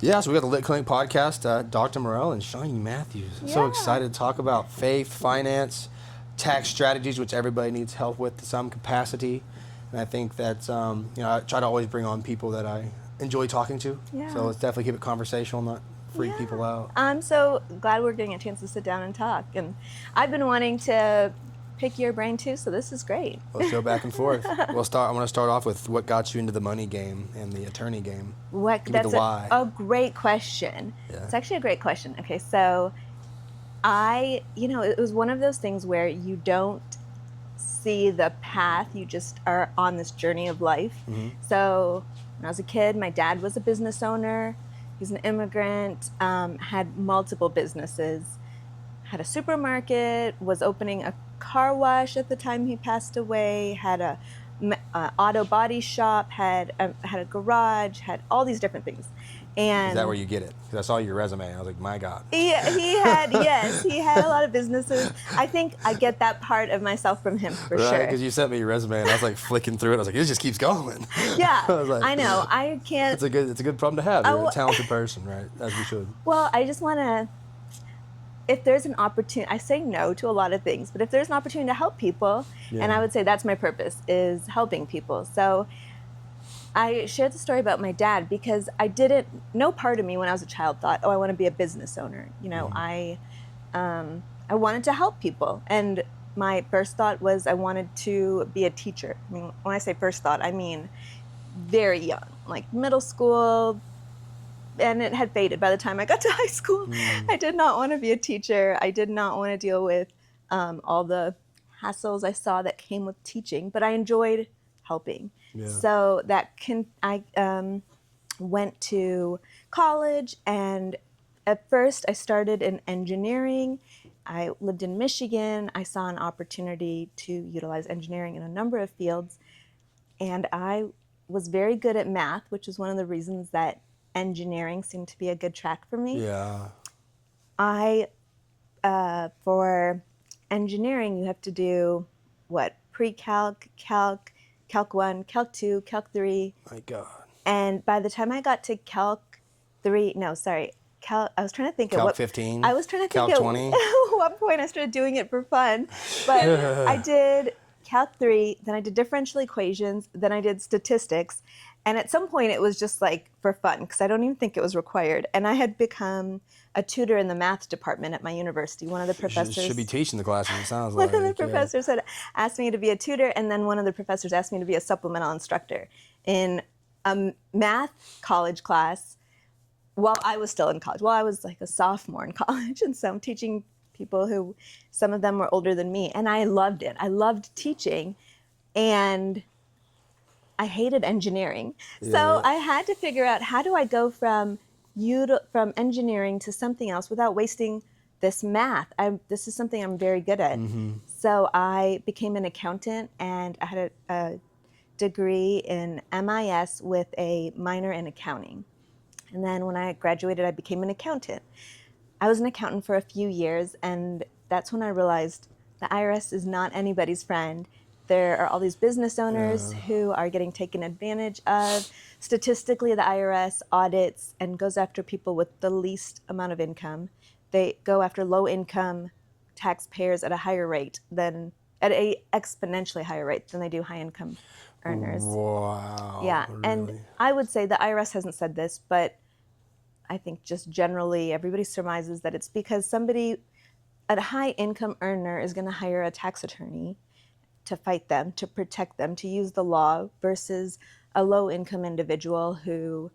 Yeah, so we got the Lit Clinic podcast, Dr. Morell and Shawnee Mathews. I'm so excited to talk about faith, finance, tax strategies, which everybody needs help with to some capacity. And I think that, I try to always bring on people that I enjoy talking to. Yeah. So let's definitely keep it conversational, not freak people out. I'm so glad we're getting a chance to sit down and talk. And I've been wanting to pick your brain too, so this is great. Let's go back and forth. I want to start off with what got you into the money game and the attorney game. That's why. a great question. Yeah. It's actually a great question. Okay, so it was one of those things where you don't see the path, you just are on this journey of life. Mm-hmm. So when I was a kid, my dad was a business owner. He's an immigrant, had multiple businesses, had a supermarket, was opening a car wash at the time he passed away, had a auto body shop, had a garage, had all these different things. And is that where you get it? Because I saw your resume and I was like, my God. he had a lot of businesses. I think I get that part of myself from him for sure. Because you sent me your resume and I was like flicking through it. I was like, it just keeps going. Yeah, I was like, I know. I can't. It's a good problem to have. You're a talented person, right? As we should. Well, I just want to. If there's an opportunity, I say no to a lot of things, but if there's an opportunity to help people, and I would say that's my purpose, is helping people. So I shared the story about my dad because no part of me when I was a child thought, oh, I want to be a business owner. I wanted to help people. And my first thought was I wanted to be a teacher. I mean, when I say first thought, I mean very young, like middle school, and it had faded by the time I got to high school. I did not want to be a teacher. I did not want to deal with all the hassles I saw that came with teaching, but I enjoyed helping. Yeah. So I went to college, and at first I started in engineering. I lived in Michigan. I saw an opportunity to utilize engineering in a number of fields, and I was very good at math, which is one of the reasons that engineering seemed to be a good track for me. Yeah. For engineering, you have to do pre-calc, calc, calc 1, calc 2, calc 3. My God. And by the time I got to calc 3, I was trying to think calc of what 15. I was trying to think calc at 20. At what point I started doing it for fun. But I did calc 3, then I did differential equations, then I did statistics. And at some point it was just like for fun, because I don't even think it was required. And I had become a tutor in the math department at my university. One of the professors should be teaching the classes, it sounds like. One of the professors had asked me to be a tutor, and then one of the professors asked me to be a supplemental instructor in a math college class while I was still in college. Well, I was like a sophomore in college, and so I'm teaching people who, some of them were older than me, and I loved it. I loved teaching, and I hated engineering. Yeah. So I had to figure out, how do I go from engineering to something else without wasting this math? This is something I'm very good at. Mm-hmm. So I became an accountant, and I had a degree in MIS with a minor in accounting. And then when I graduated, I became an accountant. I was an accountant for a few years, and that's when I realized the IRS is not anybody's friend. There are all these business owners who are getting taken advantage of. Statistically, the IRS audits and goes after people with the least amount of income. They go after low-income taxpayers at a exponentially higher rate than they do high-income earners. Wow. Yeah, really? And I would say the IRS hasn't said this, but I think just generally everybody surmises that it's because a high-income earner is going to hire a tax attorney to fight them, to protect them, to use the law, versus a low-income individual who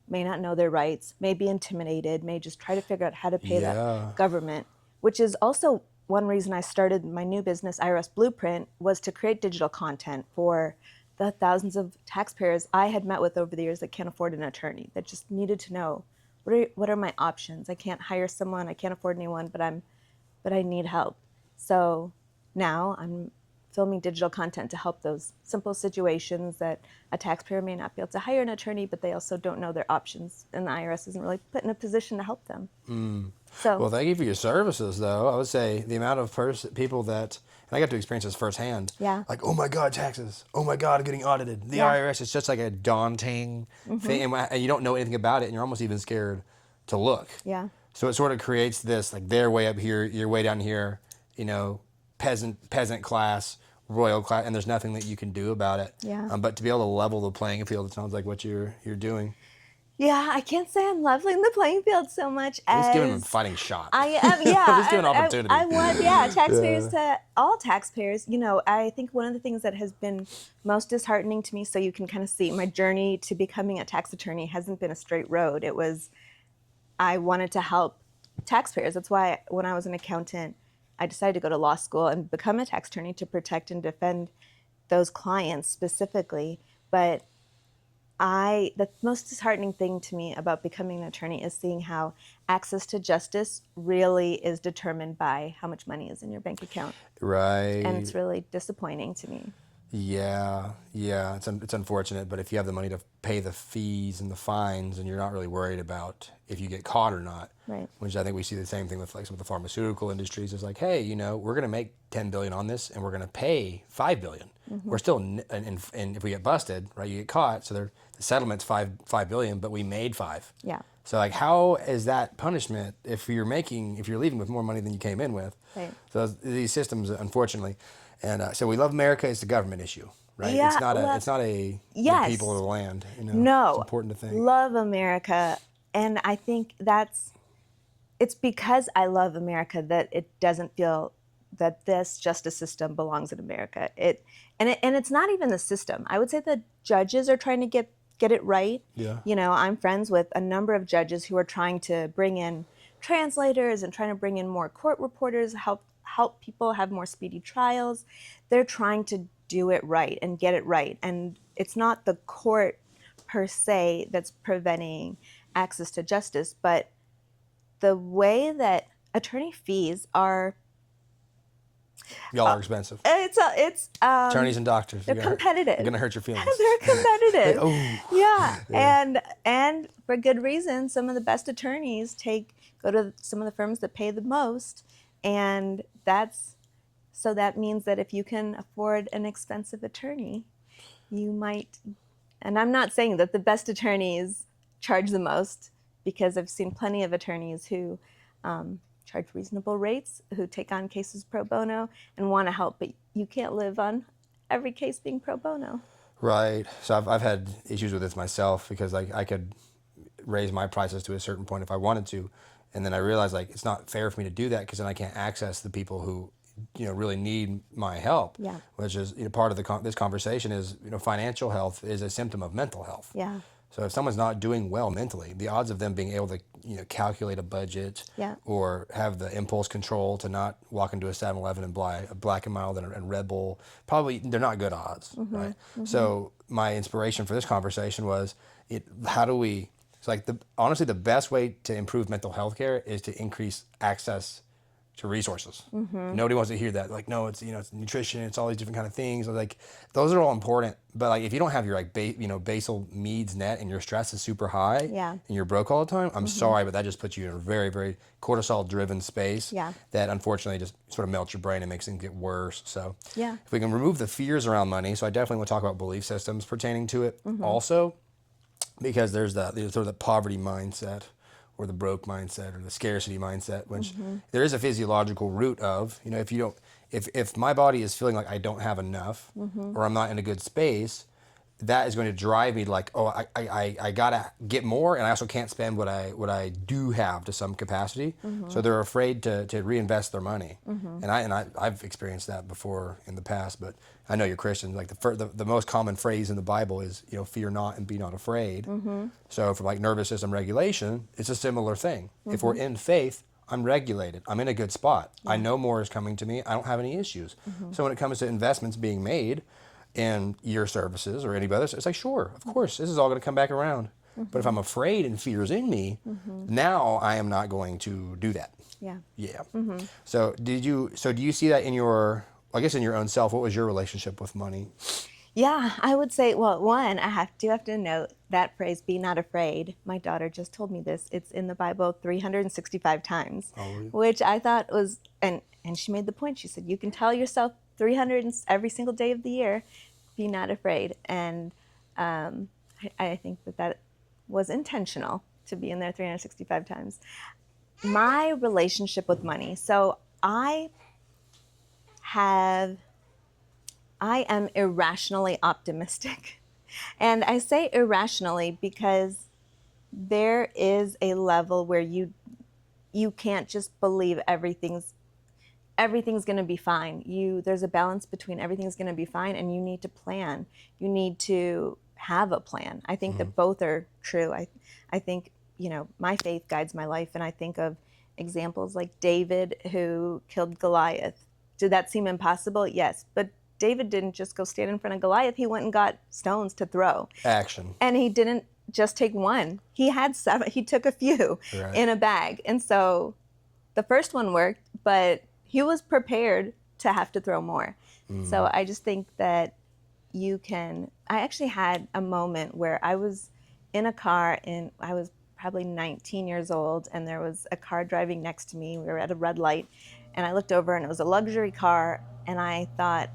may not know their rights, may be intimidated, may just try to figure out how to pay the government, which is also one reason I started my new business, IRS Blueprint, was to create digital content for the thousands of taxpayers I had met with over the years that can't afford an attorney, that just needed to know, what are my options? I can't hire someone, I can't afford anyone, but I need help. So now I'm filming digital content to help those simple situations that a taxpayer may not be able to hire an attorney, but they also don't know their options, and the IRS isn't really put in a position to help them. So, Well, thank you for your services, though. I would say the amount of people that, and I got to experience this firsthand. Yeah. Like, oh my God, taxes. Oh my God, I'm getting audited. The Yeah. IRS is just like a daunting thing, and you don't know anything about it, and you're almost even scared to look. yeah. So it sort of creates this, like, they're way up here, you're way down here, peasant class, royal class, and there's nothing that you can do about it. Yeah. But to be able to level the playing field, it sounds like what you're doing. Yeah, I can't say I'm leveling the playing field so much At least as giving them a fighting shot. I am. Yeah, At least giving an opportunity. I want, taxpayers to all taxpayers. I think one of the things that has been most disheartening to me, so you can kind of see my journey to becoming a tax attorney hasn't been a straight road. It was, I wanted to help taxpayers. That's why when I was an accountant, I decided to go to law school and become a tax attorney to protect and defend those clients specifically. But the most disheartening thing to me about becoming an attorney is seeing how access to justice really is determined by how much money is in your bank account. Right. And it's really disappointing to me. Yeah, it's unfortunate, but if you have the money to pay the fees and the fines, and you're not really worried about if you get caught or not, Right. which I think we see the same thing with like some of the pharmaceutical industries. It's like, hey, we're going to make $10 billion on this, and we're going to pay $5 billion. We're still, and if we get busted, right, you get caught. So the settlement's $5 billion, but we made $5 billion. Yeah. So like, how is that punishment if you're leaving with more money than you came in with? Right. So these systems, unfortunately. And so we love America. It's a government issue, right? Yeah, it's not the yes. people of the land. No, it's important to think. Love America, and I think it's because I love America that it doesn't feel that this justice system belongs in America. And it's not even the system. I would say the judges are trying to get it right. Yeah. I'm friends with a number of judges who are trying to bring in translators and trying to bring in more court reporters, help people have more speedy trials. They're trying to do it right and get it right. And it's not the court per se that's preventing access to justice, but the way that attorney fees are. Y'all are expensive. It's Attorneys and doctors. They're competitive. You're gonna hurt your feelings. They're competitive. Yeah. And for good reason. Some of the best attorneys go to some of the firms that pay the most, and that means that if you can afford an expensive attorney, you might. And I'm not saying that the best attorneys charge the most, because I've seen plenty of attorneys who charge reasonable rates, who take on cases pro bono and want to help, but you can't live on every case being pro bono. Right. So I've had issues with this myself, because I could raise my prices to a certain point if I wanted to, and then I realized it's not fair for me to do that, because then I can't access the people who really need my help. Yeah. Which is part of this conversation is financial health is a symptom of mental health. Yeah. So if someone's not doing well mentally, the odds of them being able to calculate a budget or have the impulse control to not walk into a 7-Eleven and buy a Black & Mild and Red Bull, probably they're not good odds, right? Mm-hmm. So my inspiration for this conversation was, honestly the best way to improve mental health care is to increase access to resources. Mm-hmm. Nobody wants to hear that. No, it's it's nutrition, it's all these different kind of things. Those are all important, but if you don't have your basal needs met and your stress is super high, and you're broke all the time, I'm sorry, but that just puts you in a very, very cortisol-driven space. Yeah. That unfortunately just sort of melts your brain and makes things get worse. So yeah. If we can remove the fears around money, so I definitely want to talk about belief systems pertaining to it also, because there's sort of the poverty mindset, or the broke mindset, or the scarcity mindset, which there is a physiological root of, if my body is feeling like I don't have enough, or I'm not in a good space, that is going to drive me I gotta get more, and I also can't spend what I do have to some capacity. So they're afraid to reinvest their money, and I've experienced that before in the past. But I know you're Christian. The most common phrase in the Bible is fear not and be not afraid. So for nervous system regulation, it's a similar thing. If we're in faith, I'm regulated. I'm in a good spot. I know more is coming to me. I don't have any issues. So when it comes to investments being made in your services or anybody else, it's sure, of course, this is all going to come back around. But if I'm afraid and fear is in me, now I am not going to do that. Yeah. Yeah. So do you see that in your I guess in your own self, what was your relationship with money? Yeah, I would say, well, one, I have to note that phrase, be not afraid. My daughter just told me this. It's in the Bible 365 times, Oh, really? which I thought was, and she made the point. She said, you can tell yourself 300 every single day of the year, be not afraid. And I think that was intentional to be in there 365 times. My relationship with money. So I am irrationally optimistic. And I say irrationally because there is a level where you can't just believe everything's going to be fine. There's a balance between everything's going to be fine and you need to plan. You need to have a plan. I think that both are true. I think, my faith guides my life, and I think of examples like David, who killed Goliath. Did that seem impossible? Yes, but David didn't just go stand in front of Goliath. He went and got stones to throw. Action. And he didn't just take one. He had 7. He took a few in a bag. And so the first one worked, but he was prepared to have to throw more. So I just think that I actually had a moment where I was in a car, and I was probably 19 years old, and there was a car driving next to me. We were at a red light, and I looked over, and it was a luxury car, and I thought,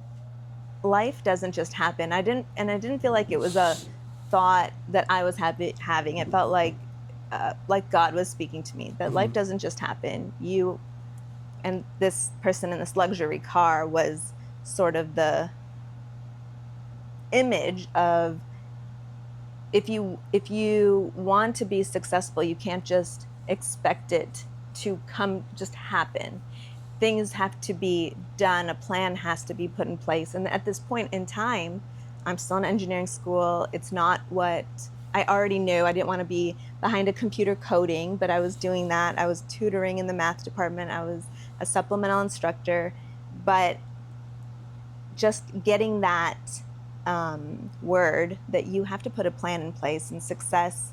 life doesn't just happen. I didn't feel like it was a thought that I was having. It felt like God was speaking to me, that life doesn't just happen. You and this person in this luxury car was sort of the image of, if you want to be successful, you can't just expect it to just happen. Things have to be done, a plan has to be put in place. And at this point in time, I'm still in engineering school. It's not what I already knew. I didn't want to be behind a computer coding, but I was doing that. I was tutoring in the math department. I was a supplemental instructor. But just getting that word that you have to put a plan in place, and success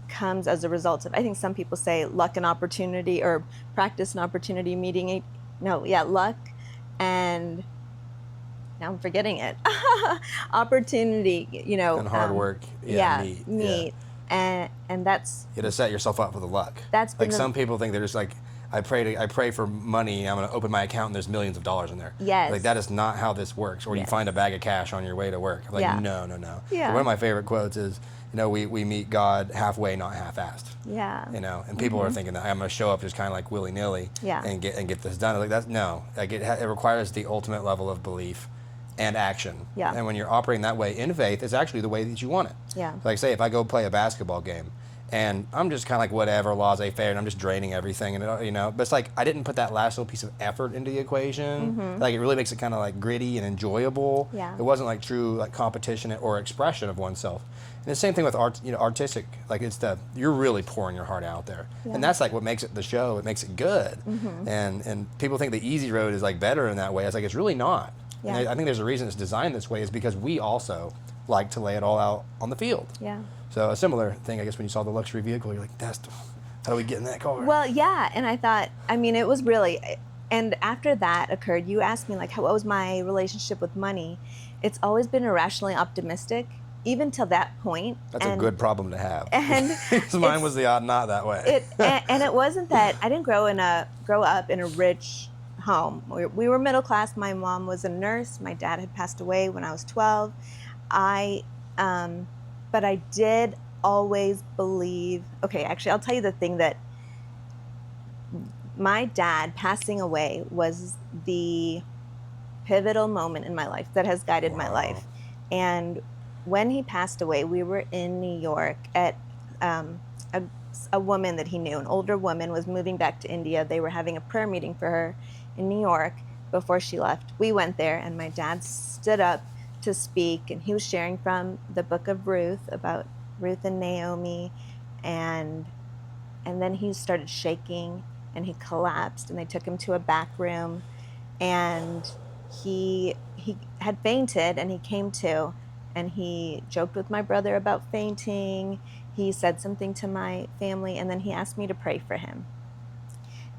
comes as a result of, I think some people say luck and opportunity, or practice and opportunity meeting. Luck and now I'm forgetting it. Opportunity, and hard work. Meet. And that's, you got to set yourself up for the luck. That's like some people think they're just like, I pray for money. I'm going to open my account and there's millions of dollars in there. Yes. Like, that is not how this works. Or you find a bag of cash on your way to work. Like, no. Yeah. One of my favorite quotes is, we meet God halfway, not half-assed. Yeah. And people are thinking that I'm going to show up just kind of like willy-nilly and get this done. Like, that's no. Like, it requires the ultimate level of belief and action. Yeah. And when you're operating that way in faith, it's actually the way that you want it. Yeah. Like, say, if I go play a basketball game, and I'm just kind of like whatever, laissez-faire, and I'm just draining everything, and but it's like I didn't put that last little piece of effort into the equation. Like, it really makes it kind of like gritty and enjoyable. Yeah. It wasn't like true like competition or expression of oneself. And the same thing with art, artistic. Like, you're really pouring your heart out there, and that's like what makes it the show. It makes it good. And people think the easy road is like better in that way. It's like, it's really not. Yeah. And I think there's a reason it's designed this way, is because we also like to lay it all out on the field. Yeah. So a similar thing, I guess, when you saw the luxury vehicle, you're like, how do we get in that car? Well, yeah, and I thought, it was really, and after that occurred, you asked me, like, what was my relationship with money? It's always been irrationally optimistic, even till that point. That's a good problem to have. And mine was not that way. And it wasn't that I didn't grow up in a rich home. We were middle class. My mom was a nurse. My dad had passed away when I was 12. But I did always believe, actually, I'll tell you the thing, that my dad passing away was the pivotal moment in my life that has guided my life. And when he passed away, we were in New York at a woman that he knew, an older woman, was moving back to India. They were having a prayer meeting for her in New York before she left. We went there, and my dad stood up to speak, and he was sharing from the book of Ruth, about Ruth and Naomi, and then he started shaking, and he collapsed, and they took him to a back room, and he had fainted, and he came to, and he joked with my brother about fainting. He said something to my family, and then he asked me to pray for him.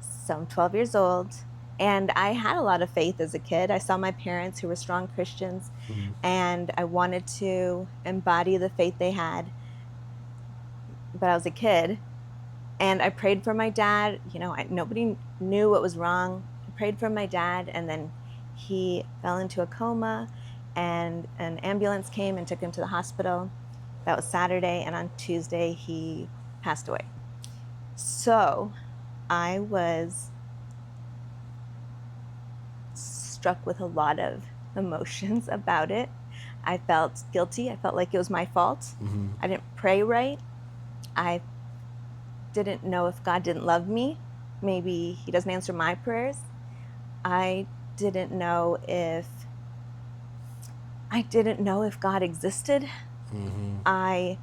So I'm 12 years old, And I had a lot of faith as a kid. I saw my parents who were strong Christians, and I wanted to embody the faith they had. But I was a kid, and I prayed for my dad. Nobody knew what was wrong. I prayed for my dad, and then he fell into a coma, and an ambulance came and took him to the hospital. That was Saturday, and on Tuesday he passed away. So I was struck with a lot of emotions about it. I felt guilty. I felt like it was my fault. I didn't pray right. I didn't know if God didn't love me. Maybe he doesn't answer my prayers. I didn't know if God existed. I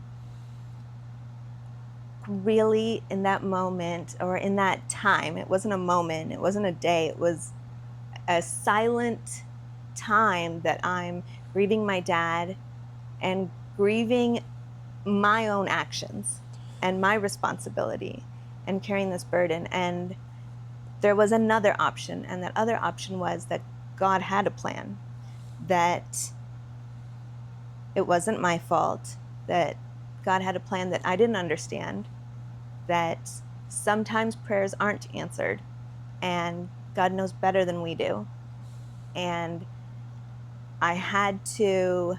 really, in that moment, or in that time, it wasn't a moment, it wasn't a day, it was a silent time that I'm grieving my dad and grieving my own actions and my responsibility and carrying this burden. And there was another option, and that other option was that God had a plan, that it wasn't my fault, that God had a plan that I didn't understand, that sometimes prayers aren't answered, and God knows better than we do. And I had to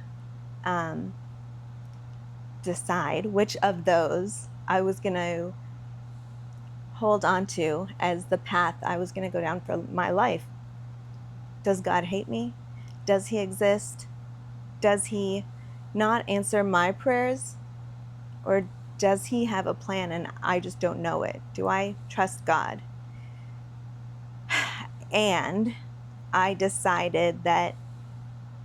decide which of those I was going to hold on to as the path I was going to go down for my life. Does God hate me? Does he exist? Does he not answer my prayers? Or does he have a plan and I just don't know it? Do I trust God? And I decided that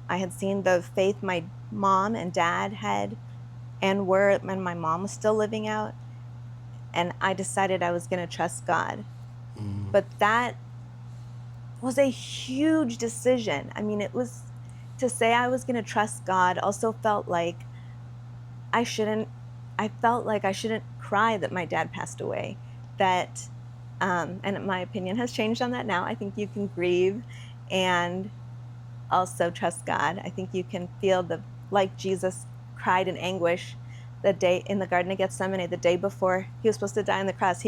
I had seen the faith my mom and dad had and my mom was still living out. And I decided I was going to trust God. But that was a huge decision. I mean, it was, to say I was going to trust God also felt like I felt like I shouldn't cry that my dad passed away. That, and my opinion has changed on that now. I think you can grieve and also trust God. I think you can feel like Jesus cried in anguish the day in the Garden of Gethsemane, the day before he was supposed to die on the cross.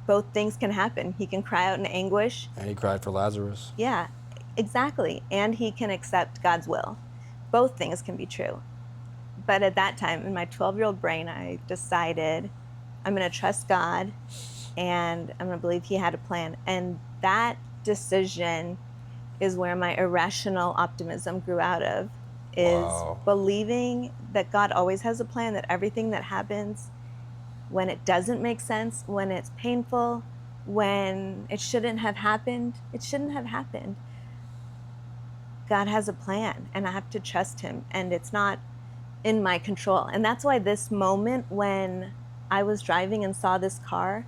Both things can happen. He can cry out in anguish. And he cried for Lazarus. Yeah, exactly. And he can accept God's will. Both things can be true. But at that time, in my 12-year-old brain, I decided I'm going to trust God and I'm going to believe he had a plan. And that decision is where my irrational optimism grew out of, is believing that God always has a plan, that everything that happens, when it doesn't make sense, when it's painful, when it shouldn't have happened, it shouldn't have happened. God has a plan and I have to trust him, and it's not in my control. And that's why this moment when I was driving and saw this car,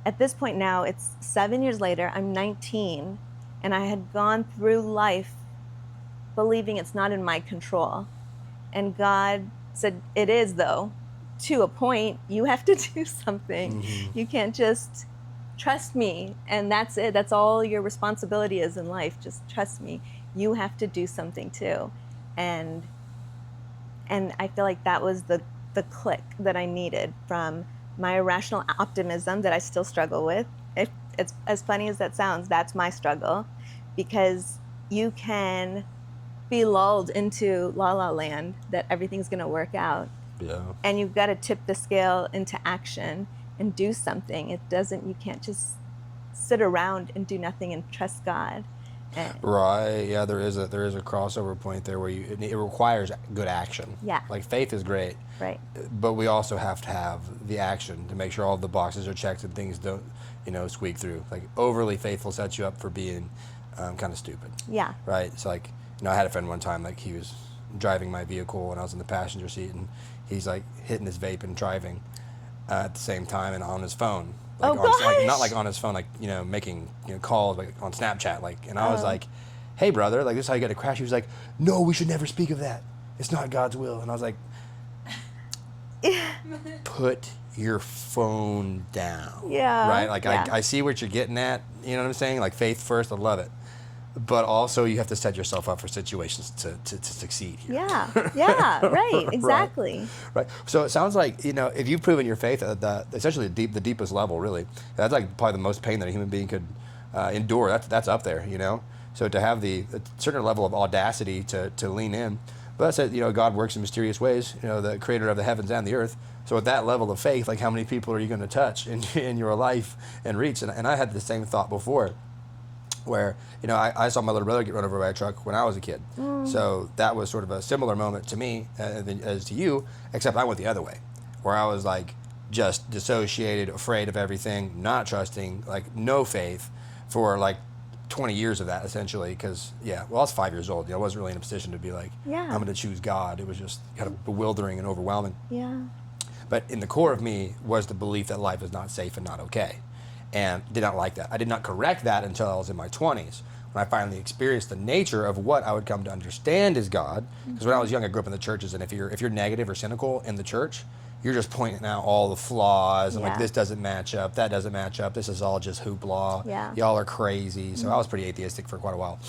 at this point now, it's 7 years later, I'm 19, and I had gone through life believing it's not in my control. And God said, it is though, to a point. You have to do something. You can't just trust me and that's it. That's all your responsibility is in life. Just trust me. You have to do something too. And I feel like that was the click that I needed from my irrational optimism that I still struggle with. It's as funny as that sounds, that's my struggle, because you can be lulled into la la land that everything's going to work out. Yeah. And you've got to tip the scale into action and do something. You can't just sit around and do nothing and trust God. Right. Yeah, there is a crossover point there where it requires good action. Yeah. Like faith is great. Right. But we also have to have the action to make sure all the boxes are checked and things don't, squeak through. Like overly faithful sets you up for being kind of stupid. Yeah. Right. It's like, I had a friend one time, like he was driving my vehicle and I was in the passenger seat, and he's like hitting his vape and driving at the same time and on his phone. Like, not like on his phone, like, making calls like on Snapchat, like, and I was like, hey brother, like this is how you get a crash. He was like, no, we should never speak of that. It's not God's will. And I was like, put your phone down. Yeah. Right? Like, yeah. I see what you're getting at. You know what I'm saying? Like, faith first, I love it. But also, you have to set yourself up for situations to succeed here. Yeah, right, exactly. Right. So it sounds like, if you've proven your faith at essentially the deepest level, really, that's like probably the most pain that a human being could endure. That's up there, So to have a certain level of audacity to lean in. But that's it, God works in mysterious ways, the creator of the heavens and the earth. So at that level of faith, like, how many people are you going to touch in your life and reach? And I had the same thought before, where I saw my little brother get run over by a truck when I was a kid. So that was sort of a similar moment to me as to you, except I went the other way, where I was like just dissociated, afraid of everything, not trusting, like no faith for like 20 years of that, essentially. Because I was 5 years old. I wasn't really in a position to be like, I'm going to choose God. It was just kind of bewildering and overwhelming. Yeah. But in the core of me was the belief that life is not safe and not okay. And did not like that. I did not correct that until I was in my 20s, when I finally experienced the nature of what I would come to understand as God. Because when I was young, I grew up in the churches, and if you're negative or cynical in the church, you're just pointing out all the flaws and like, this doesn't match up, that doesn't match up, this is all just hoopla. Yeah. Y'all are crazy. So I was pretty atheistic for quite a while.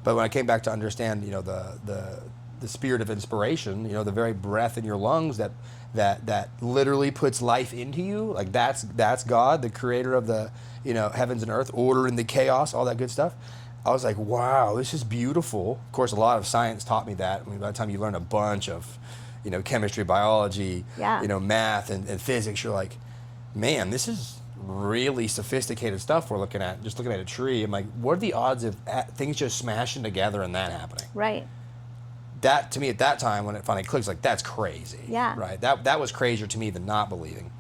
But when I came back to understand, the spirit of inspiration, the very breath in your lungs that literally puts life into you, like that's God, the creator of the heavens and earth, order in the chaos, all that good stuff. I was like, wow, this is beautiful. Of course, a lot of science taught me that. I mean, by the time you learn a bunch of chemistry, biology, math and physics, you're like, man, this is really sophisticated stuff we're looking at. Just looking at a tree, I'm like, what are the odds of things just smashing together and that happening? Right. That, to me, at that time, when it finally clicks, like, that's crazy. Yeah. Right. That was crazier to me than not believing.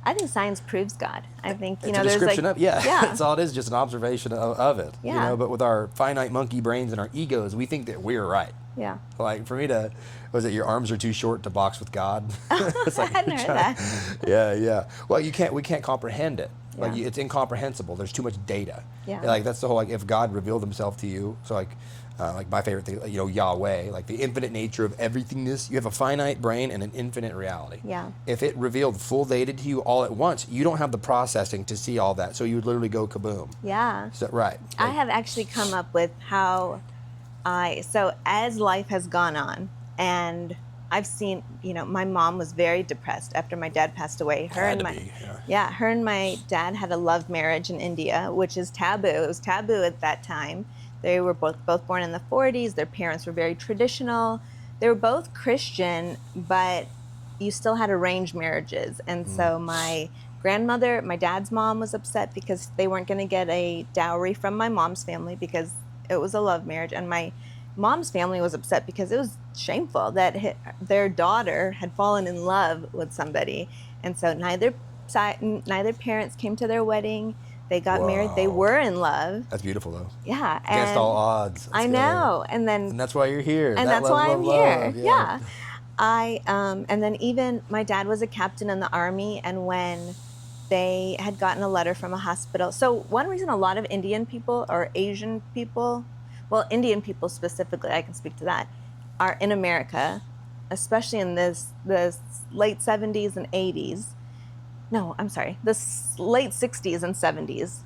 I think science proves God. I think, It's a description of, yeah. That's all it is, just an observation of it. Yeah. But with our finite monkey brains and our egos, we think that we're right. Yeah. Like, for me was it your arms are too short to box with God? It's like, I hadn't heard that. Yeah. Well, we can't comprehend it. Yeah. Like, it's incomprehensible. There's too much data. Yeah. Like, that's the whole, like, if God revealed himself to you, so like my favorite thing, Yahweh, like the infinite nature of everythingness. You have a finite brain and an infinite reality. Yeah. If it revealed full data to you all at once, you don't have the processing to see all that. So you would literally go kaboom. Yeah. So, right. I have actually come up with how so as life has gone on, and I've seen, my mom was very depressed after my dad passed away. Her and my dad had a love marriage in India, which is taboo. It was taboo at that time. They were both born in the 40s. Their parents were very traditional. They were both Christian, but you still had arranged marriages. And so my grandmother, my dad's mom, was upset because they weren't going to get a dowry from my mom's family because it was a love marriage. And my mom's family was upset because it was shameful that their daughter had fallen in love with somebody. And so neither parents came to their wedding. They got married. They were in love. That's beautiful, though. Yeah. Against all odds. I know. And that's why you're here. And that's why I'm here. Yeah. And then even my dad was a captain in the Army, and when they had gotten a letter from a hospital. So one reason a lot of Indian people or Asian people, well, Indian people specifically, I can speak to that, are in America, especially in the late 70s and 80s. No, I'm sorry, the late 60s and 70s,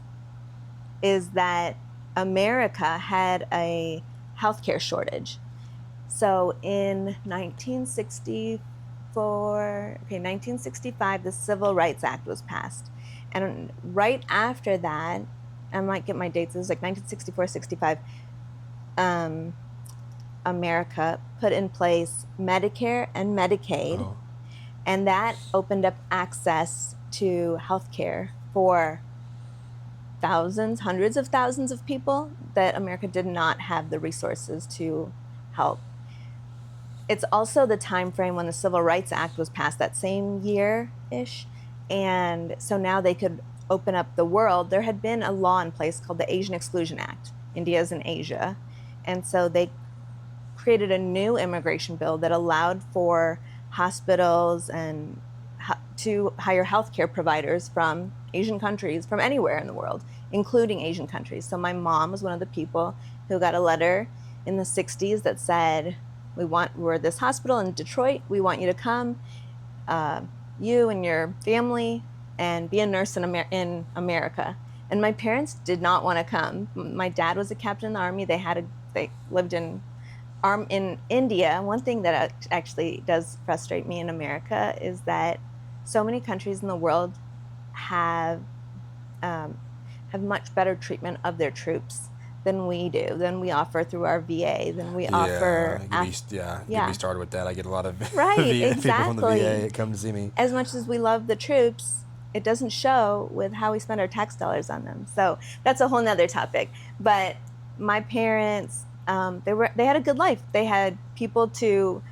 is that America had a healthcare shortage. So in 1965, the Civil Rights Act was passed. And right after that, I might get my dates, it was like 1964, 65, America put in place Medicare and Medicaid. Oh. And that opened up access to health care for thousands, hundreds of thousands of people that America did not have the resources to help. It's also the time frame when the Civil Rights Act was passed, that same year-ish. And so now they could open up the world. There had been a law in place called the Asian Exclusion Act. India's in Asia. And so they created a new immigration bill that allowed for hospitals and to hire healthcare providers from Asian countries, from anywhere in the world, including Asian countries. So my mom was one of the people who got a letter in the 60s that said, we're this hospital in Detroit, we want you to come. you and your family and be a nurse in America. And my parents did not want to come. My dad was a captain in the Army. They lived in India. One thing that actually does frustrate me in America is that so many countries in the world have much better treatment of their troops than we do, than we offer through our VA, than we offer. Get me started with that. I get a lot of right, VA exactly. people from the VA that come to see me. As much as we love the troops, it doesn't show with how we spend our tax dollars on them. So that's a whole nother topic. But my parents, they had a good life. They had people to.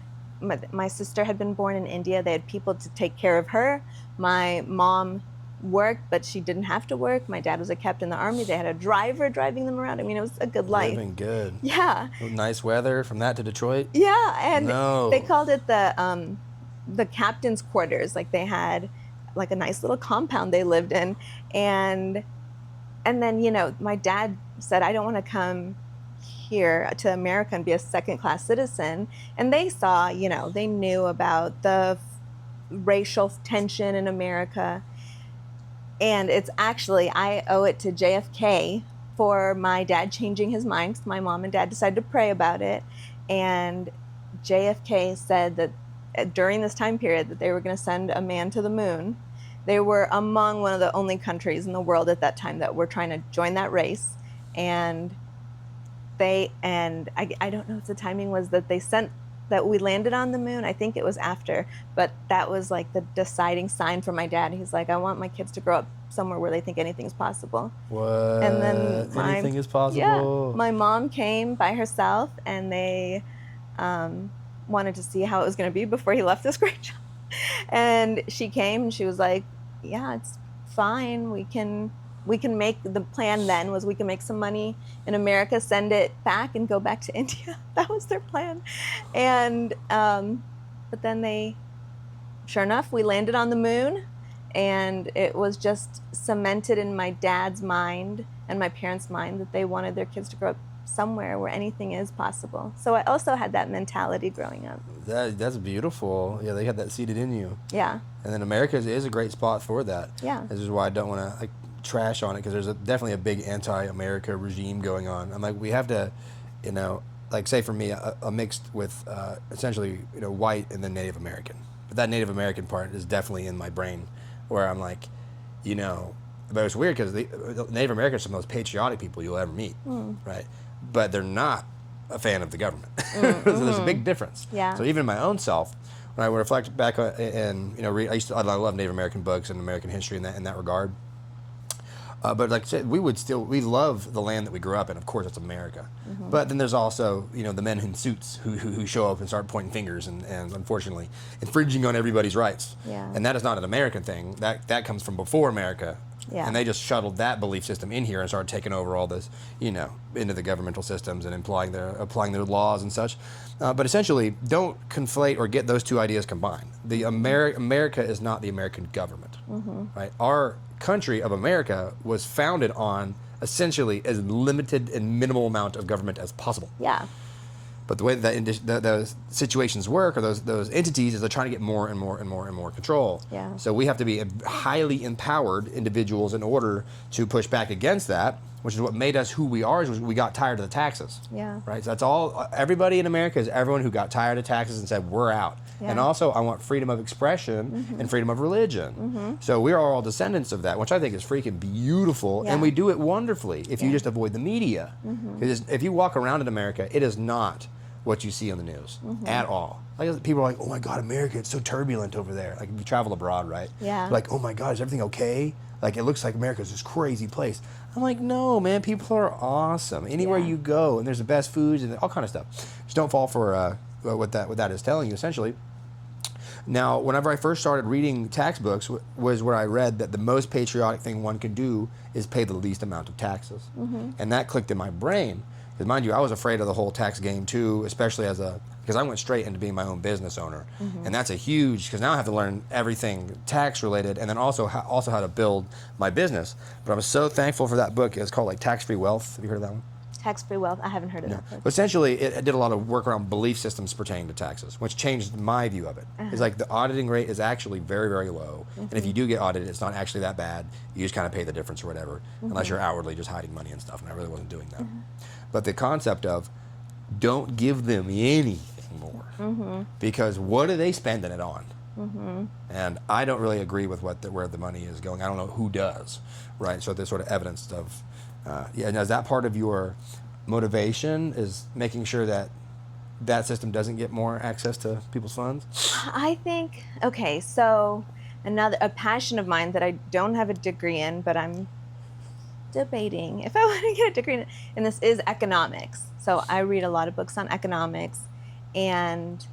My sister had been born in India. They had people to take care of her. My mom worked, but she didn't have to work. My dad was a captain in the Army. They had a driver driving them around. I mean, it was a good life. Living good. Yeah. Nice weather from that to Detroit. Yeah, and they called it the captain's quarters. Like they had like a nice little compound they lived in, and then my dad said, I don't want to come here to America and be a second-class citizen. And they saw, they knew about the racial tension in America. And it's actually, I owe it to JFK for my dad changing his mind, because my mom and dad decided to pray about it. And JFK said that during this time period that they were going to send a man to the moon. They were among one of the only countries in the world at that time that were trying to join that race. And I don't know if the timing was that we landed on the moon. I think it was after, but that was like the deciding sign for my dad. He's like, I want my kids to grow up somewhere where they think anything's possible. What? And then anything is possible? Yeah, my mom came by herself, and they wanted to see how it was going to be before he left this great job. And she came, and she was like, yeah, it's fine. We can make, the plan then was we can make some money in America, send it back, and go back to India. That was their plan. And but then sure enough, we landed on the moon, and it was just cemented in my dad's mind and my parents' mind that they wanted their kids to grow up somewhere where anything is possible. So I also had that mentality growing up. That's beautiful. Yeah, they had that seeded in you. Yeah. And then America is a great spot for that. Yeah. This is why I don't want to trash on it, because there's definitely a big anti-America regime going on. I'm like, we have to, say for me, a mixed with essentially white and then Native American. But that Native American part is definitely in my brain, where I'm like, but it's weird because the Native Americans are some of the most patriotic people you'll ever meet, right? But they're not a fan of the government. So there's a big difference. Yeah. So even my own self, when I reflect back and I love Native American books and American history in that regard. But like I said, we love the land that we grew up in. Of course, it's America. Mm-hmm. But then there's also, the men in suits who show up and start pointing fingers and unfortunately infringing on everybody's rights. Yeah. And that is not an American thing. That comes from before America. Yeah. And they just shuttled that belief system in here and started taking over all this, into the governmental systems and applying their laws and such. But essentially, don't conflate or get those two ideas combined. The America is not the American government, right? Our country of America was founded on essentially as limited and minimal amount of government as possible. Yeah. But the way that those situations work, or those entities, is they're trying to get more and more and more and more control. Yeah. So we have to be highly empowered individuals in order to push back against that, which is what made us who we are, is we got tired of the taxes. Yeah. Right? So that's all, everybody in America is everyone who got tired of taxes and said, we're out. Yeah. And also, I want freedom of expression and freedom of religion. So we are all descendants of that, which I think is freaking beautiful, and we do it wonderfully if you just avoid the media. Because if you walk around in America, it is not what you see on the news at all. Like, people are like, oh my God, America, it's so turbulent over there. Like, if you travel abroad, right? Yeah. Like, oh my God, is everything okay? Like, it looks like America's this crazy place. I'm like, no, man, people are awesome. Anywhere you go, and there's the best foods and all kind of stuff. Just don't fall for what that is telling you, essentially. Now, whenever I first started reading tax books, was where I read that the most patriotic thing one can do is pay the least amount of taxes. And that clicked in my brain. Because mind you, I was afraid of the whole tax game too, especially because I went straight into being my own business owner. And that's a huge, because now I have to learn everything tax related, and then also how to build my business. But I'm so thankful for that book. It's called Tax-Free Wealth. Have you heard of that one? Tax-free wealth. I haven't heard of No. that. But essentially, it did a lot of work around belief systems pertaining to taxes, which changed my view of it. It's like the auditing rate is actually very, very low. And if you do get audited, it's not actually that bad. You just kind of pay the difference or whatever, unless you're outwardly just hiding money and stuff. And I really wasn't doing that. But the concept of don't give them anything more, because what are they spending it on? And I don't really agree with where the money is going. I don't know who does, right? So there's sort of evidence of, yeah. Now, is that part of your motivation, is making sure that that system doesn't get more access to people's funds? I think, okay, so a passion of mine that I don't have a degree in, but I'm debating if I want to get a degree in, and this is economics. So I read a lot of books on economics, and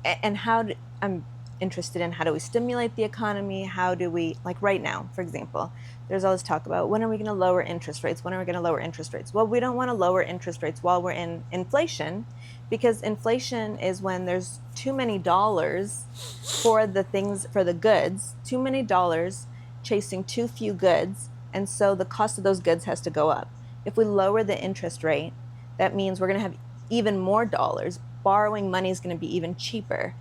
I'm interested in how do we stimulate the economy? How do we, like right now, for example, there's always talk about when are we going to lower interest rates? When are we going to lower interest rates? Well, we don't want to lower interest rates while we're in inflation, because inflation is when there's too many dollars for the goods, too many dollars chasing too few goods, and so the cost of those goods has to go up. If we lower the interest rate, that means we're going to have even more dollars. Borrowing money is going to be even cheaper.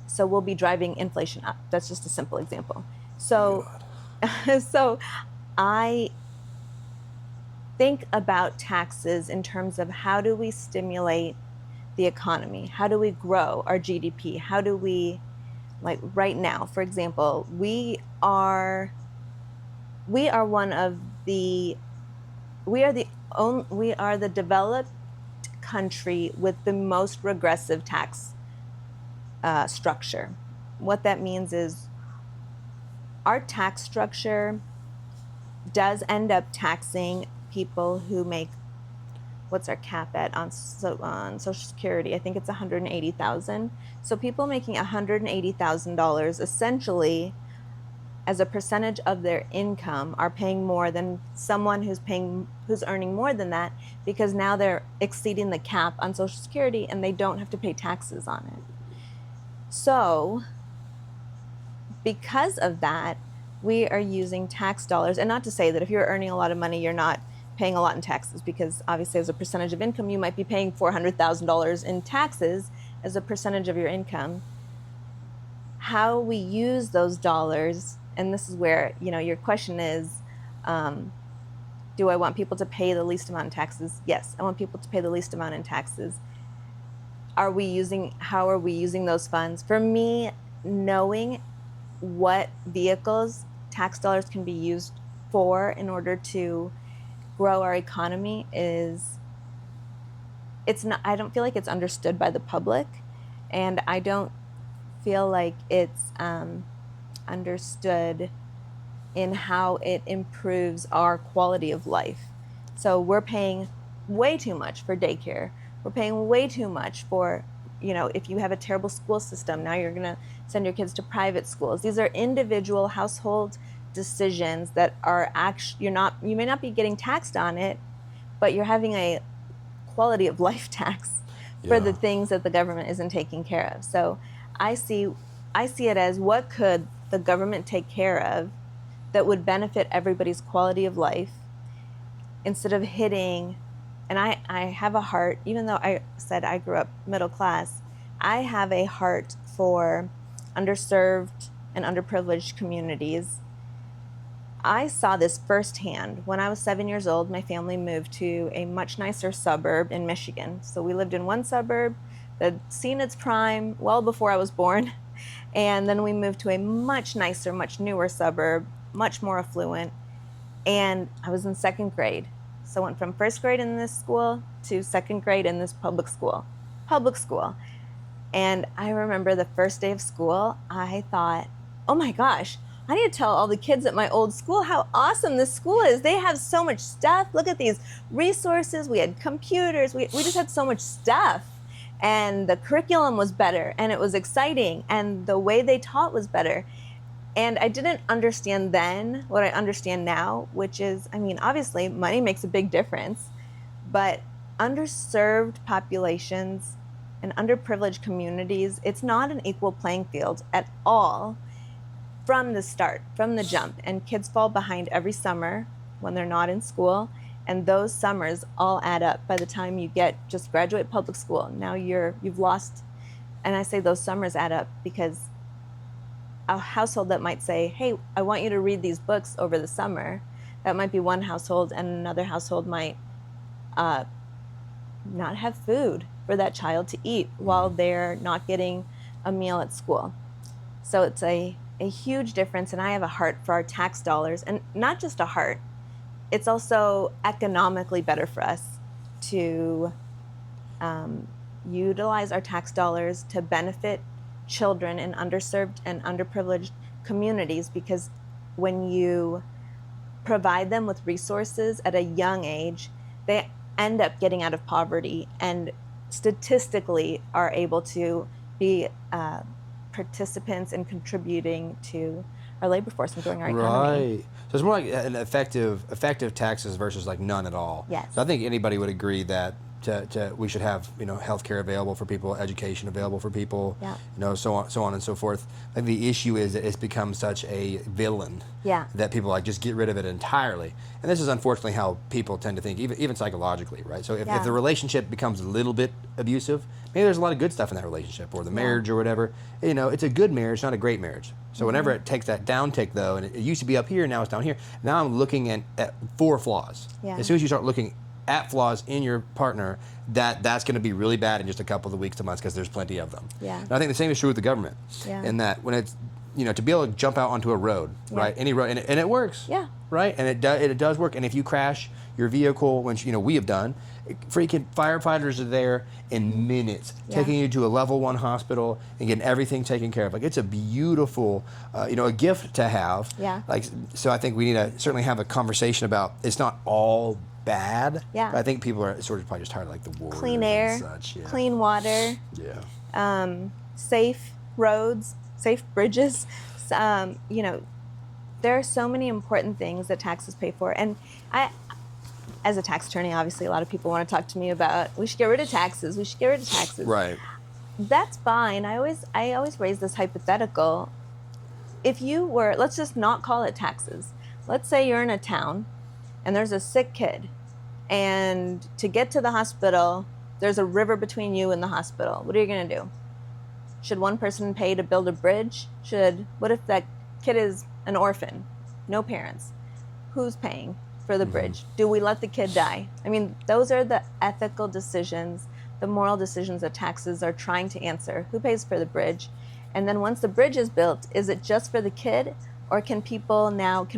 So we'll be driving inflation up. That's just a simple example. So, so I think about taxes in terms of how do we stimulate the economy? How do we grow our GDP? How do we, like right now, for example, we are the developed country with the most regressive tax structure. What that means is our tax structure does end up taxing people who make, what's our cap at on Social Security? I think it's $180,000. So people making $180,000 essentially, as a percentage of their income, are paying more than someone who's earning more than that, because now they're exceeding the cap on Social Security and they don't have to pay taxes on it. So because of that, we are using tax dollars, and not to say that if you're earning a lot of money, you're not paying a lot in taxes, because obviously as a percentage of income, you might be paying $400,000 in taxes as a percentage of your income. How we use those dollars, and this is where, your question is, do I want people to pay the least amount in taxes? Yes, I want people to pay the least amount in taxes. How are we using those funds? For me, knowing what vehicles tax dollars can be used for in order to grow our economy I don't feel like it's understood by the public, and I don't feel like it's understood in how it improves our quality of life. So we're paying way too much for daycare. We're paying way too much for, if you have a terrible school system, now you're going to send your kids to private schools. These are individual household decisions that are actually, you may not be getting taxed on it, but you're having a quality of life tax for the things that the government isn't taking care of. So I see it as, what could the government take care of that would benefit everybody's quality of life, instead of hitting. And I have a heart, even though I said I grew up middle class, I have a heart for underserved and underprivileged communities. I saw this firsthand. When I was 7 years old, my family moved to a much nicer suburb in Michigan. So we lived in one suburb that had seen its prime well before I was born. And then we moved to a much nicer, much newer suburb, much more affluent. And I was in second grade. So I went from first grade in this school to second grade in this public school. And I remember the first day of school, I thought, oh my gosh, I need to tell all the kids at my old school how awesome this school is. They have so much stuff. Look at these resources. We had computers. We just had so much stuff. And the curriculum was better, and it was exciting, and the way they taught was better. And I didn't understand then what I understand now, which is, obviously money makes a big difference, but underserved populations and underprivileged communities, it's not an equal playing field at all from the start, from the jump. And kids fall behind every summer when they're not in school. And those summers all add up. By the time you just graduate public school, now you've lost. And I say those summers add up because a household that might say, hey, I want you to read these books over the summer, that might be one household, and another household might not have food for that child to eat while they're not getting a meal at school. So it's a huge difference, and I have a heart for our tax dollars, and not just a heart, it's also economically better for us to utilize our tax dollars to benefit children in underserved and underprivileged communities, because when you provide them with resources at a young age, they end up getting out of poverty and statistically are able to be participants in contributing to our labor force and growing our economy. Right. So it's more like an effective taxes versus like none at all. Yes. So I think anybody would agree that we should have healthcare available for people, education available for people, so on and so forth. I think the issue is that it's become such a villain that people like just get rid of it entirely. And this is unfortunately how people tend to think, even psychologically, right? So if the relationship becomes a little bit abusive, maybe there's a lot of good stuff in that relationship or the marriage or whatever. It's a good marriage, not a great marriage. So whenever it takes that downtick though, and it used to be up here, now it's down here. Now I'm looking at 4 flaws. Yeah. As soon as you start looking at flaws in your partner, that's going to be really bad in just a couple of weeks to months because there's plenty of them. Yeah. And I think the same is true with the government. Yeah. In that when it's to be able to jump out onto a road, right? Any road, and it works. Yeah. Right, and it does work. And if you crash your vehicle, which we have done, freaking firefighters are there in minutes, taking you to a level 1 hospital and getting everything taken care of. Like, it's a beautiful, a gift to have. Yeah. Like, so I think we need to certainly have a conversation about it's not all bad. Yeah. But I think people are sort of probably just tired of like the wars, clean air, and such. Yeah. Clean water. Yeah. Safe roads, safe bridges. There are so many important things that taxes pay for, and I, as a tax attorney, obviously a lot of people want to talk to me about we should get rid of taxes. We should get rid of taxes. Right. That's fine. I always raise this hypothetical. If you were, let's just not call it taxes. Let's say you're in a town and there's a sick kid, and to get to the hospital, there's a river between you and the hospital. What are you going to do? Should one person pay to build a bridge? What if that kid is an orphan, no parents? Who's paying for the bridge? Do we let the kid die? I mean, those are the ethical decisions, the moral decisions that taxes are trying to answer. Who pays for the bridge? And then once the bridge is built, is it just for the kid, or can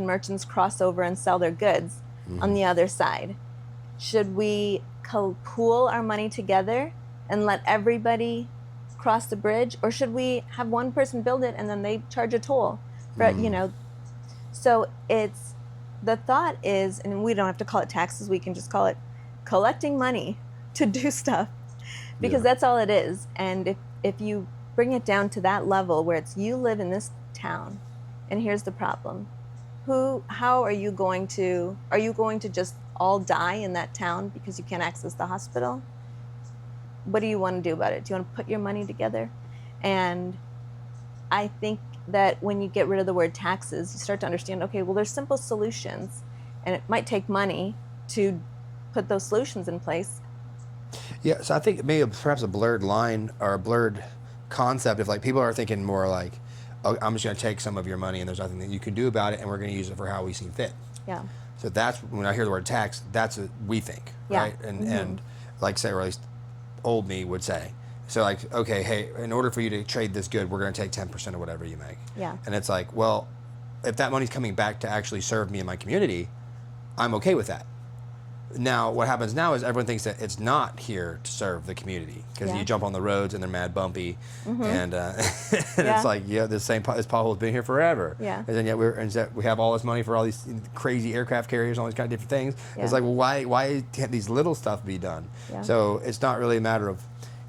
merchants cross over and sell their goods on the other side? Should we pool our money together and let everybody cross the bridge, or should we have one person build it and then they charge a toll for So the thought is, and we don't have to call it taxes, we can just call it collecting money to do stuff, because that's all it is. And if you bring it down to that level where it's you live in this town and here's the problem, how are you going to just all die in that town because you can't access the hospital? What do you want to do about it? Do you want to put your money together? And I think that when you get rid of the word taxes, you start to understand, okay, well, there's simple solutions, and it might take money to put those solutions in place. Yeah, so I think maybe perhaps a blurred line or a blurred concept if like people are thinking more like, oh, I'm just going to take some of your money and there's nothing that you can do about it, and we're going to use it for how we see fit. Yeah. So that's when I hear the word tax, that's what we think, right? And like say, or at least old me would say. So like, okay, hey, in order for you to trade this good, we're going to take 10% of whatever you make. Yeah. And it's like, well, if that money's coming back to actually serve me and my community, I'm okay with that. Now, what happens now is everyone thinks that it's not here to serve the community, because you jump on the roads and they're mad bumpy, and it's like, this pothole's been here forever. Yeah. And then yet we have all this money for all these crazy aircraft carriers, all these kind of different things. Yeah. It's like, well, why can't these little stuff be done? Yeah. So it's not really a matter of,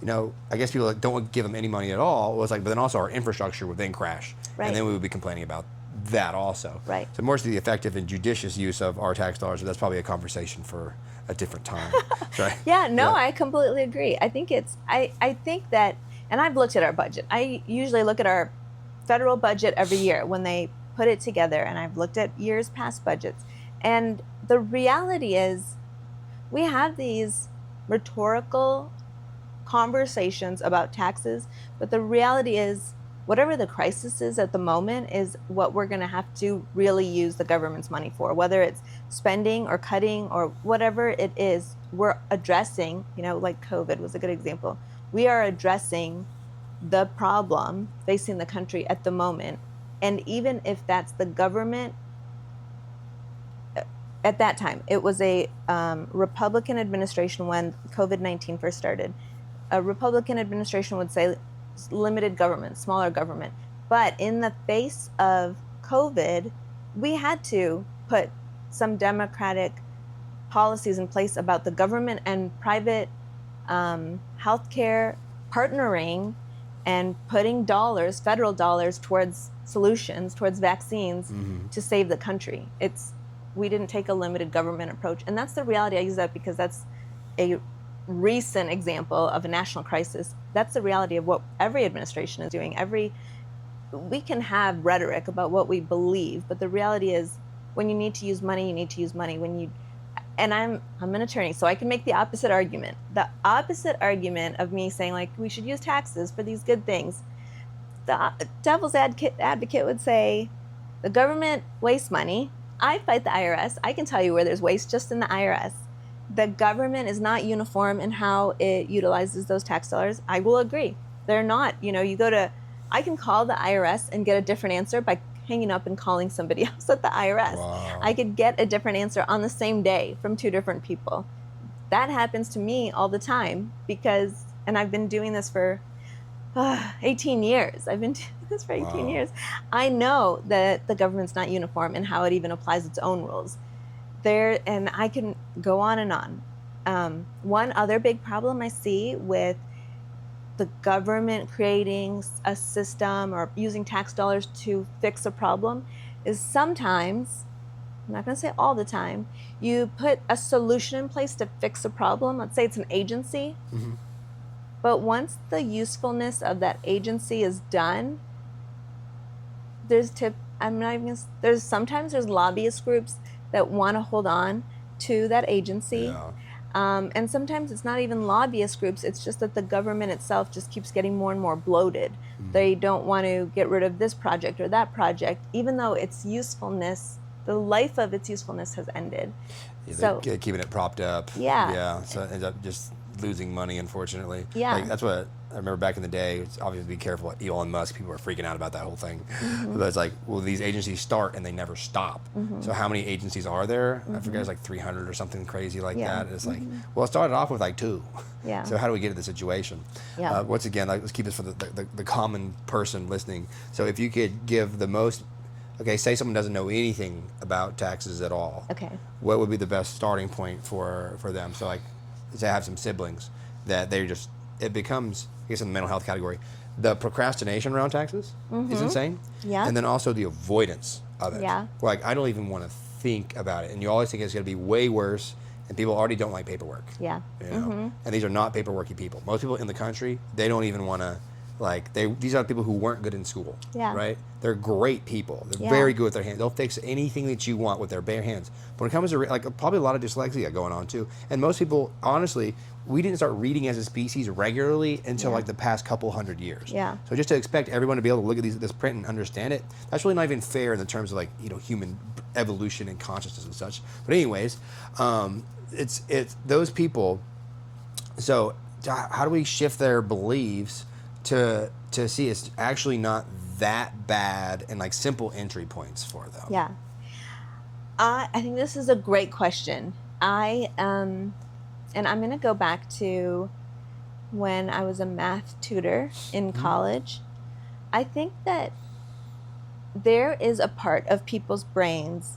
I guess people don't give them any money at all. Well, it's like, but then also our infrastructure would then crash, and then we would be complaining about that also. Right. So more to the effective and judicious use of our tax dollars, that's probably a conversation for a different time. Right? I completely agree. I think I think that, and I've looked at our budget. I usually look at our federal budget every year when they put it together, and I've looked at years past budgets. And the reality is we have these rhetorical conversations about taxes, but the reality is, whatever the crisis is at the moment is what we're going to have to really use the government's money for, whether it's spending or cutting or whatever it is. We're addressing, like COVID was a good example. We are addressing the problem facing the country at the moment. And even if that's the government, at that time, it was a Republican administration when COVID-19 first started. A Republican administration would say limited government, smaller government. But in the face of COVID, we had to put some democratic policies in place about the government and private healthcare partnering and putting dollars, federal dollars, towards solutions, towards vaccines to save the country. We didn't take a limited government approach. And that's the reality. I use that because that's a recent example of a national crisis. That's the reality of what every administration is doing. We can have rhetoric about what we believe, but the reality is when you need to use money, you need to use money. And I'm an attorney, so I can make the opposite argument. The opposite argument of me saying, like, we should use taxes for these good things. The devil's advocate would say, the government wastes money. I fight the IRS. I can tell you where there's waste just in the IRS. The government is not uniform in how it utilizes those tax dollars. I will agree. They're not. I can call the IRS and get a different answer by hanging up and calling somebody else at the IRS. Wow. I could get a different answer on the same day from two different people. That happens to me all the time and I've been doing this for 18 years. I've been doing this for 18 years. I know that the government's not uniform in how it even applies its own rules. And I can go on and on. One other big problem I see with the government creating a system or using tax dollars to fix a problem is sometimes, I'm not going to say all the time, you put a solution in place to fix a problem. Let's say it's an agency. But once the usefulness of that agency is done, sometimes there's lobbyist groups that want to hold on to that agency. Yeah. And sometimes it's not even lobbyist groups, it's just that the government itself just keeps getting more and more bloated. They don't want to get rid of this project or that project, even though its usefulness, the life of its usefulness has ended. Yeah, So they're keeping it propped up. Yeah. Yeah. So it ends up just losing money, unfortunately. Yeah. Like, that's what I remember back in the day. It's obviously be careful. Elon Musk, people were freaking out about that whole thing. But it's like, well, these agencies start and they never stop. So how many agencies are there? I forget, it's like 300 or something crazy like Yeah. that. It's like, well, it started off with like 2. Yeah. So how do we get to the situation? Yeah. Once again, let's keep this for the common person listening. So if you could give the most, okay, say someone doesn't know anything about taxes at all. Okay. What would be the best starting point for them? So like, say I have some siblings that it becomes, I guess in the mental health category, the procrastination around taxes is insane. Yeah. And then also the avoidance of it. Yeah. Like, I don't even want to think about it. And you always think it's going to be way worse, and people already don't like paperwork. Yeah. And these are not paperworky people. Most people in the country, they don't even want to, these are people who weren't good in school. Yeah. Right? They're great people. They're very good with their hands. They'll fix anything that you want with their bare hands. But when it comes to probably a lot of dyslexia going on too. And most people, honestly, we didn't start reading as a species regularly until the past couple hundred years. Yeah. So just to expect everyone to be able to look at this print and understand it, that's really not even fair in the terms of human evolution and consciousness and such. But anyways, it's those people. So how do we shift their beliefs to see it's actually not that bad and simple entry points for them? Yeah. I think this is a great question. And I'm going to go back to when I was a math tutor in college. I think that there is a part of people's brains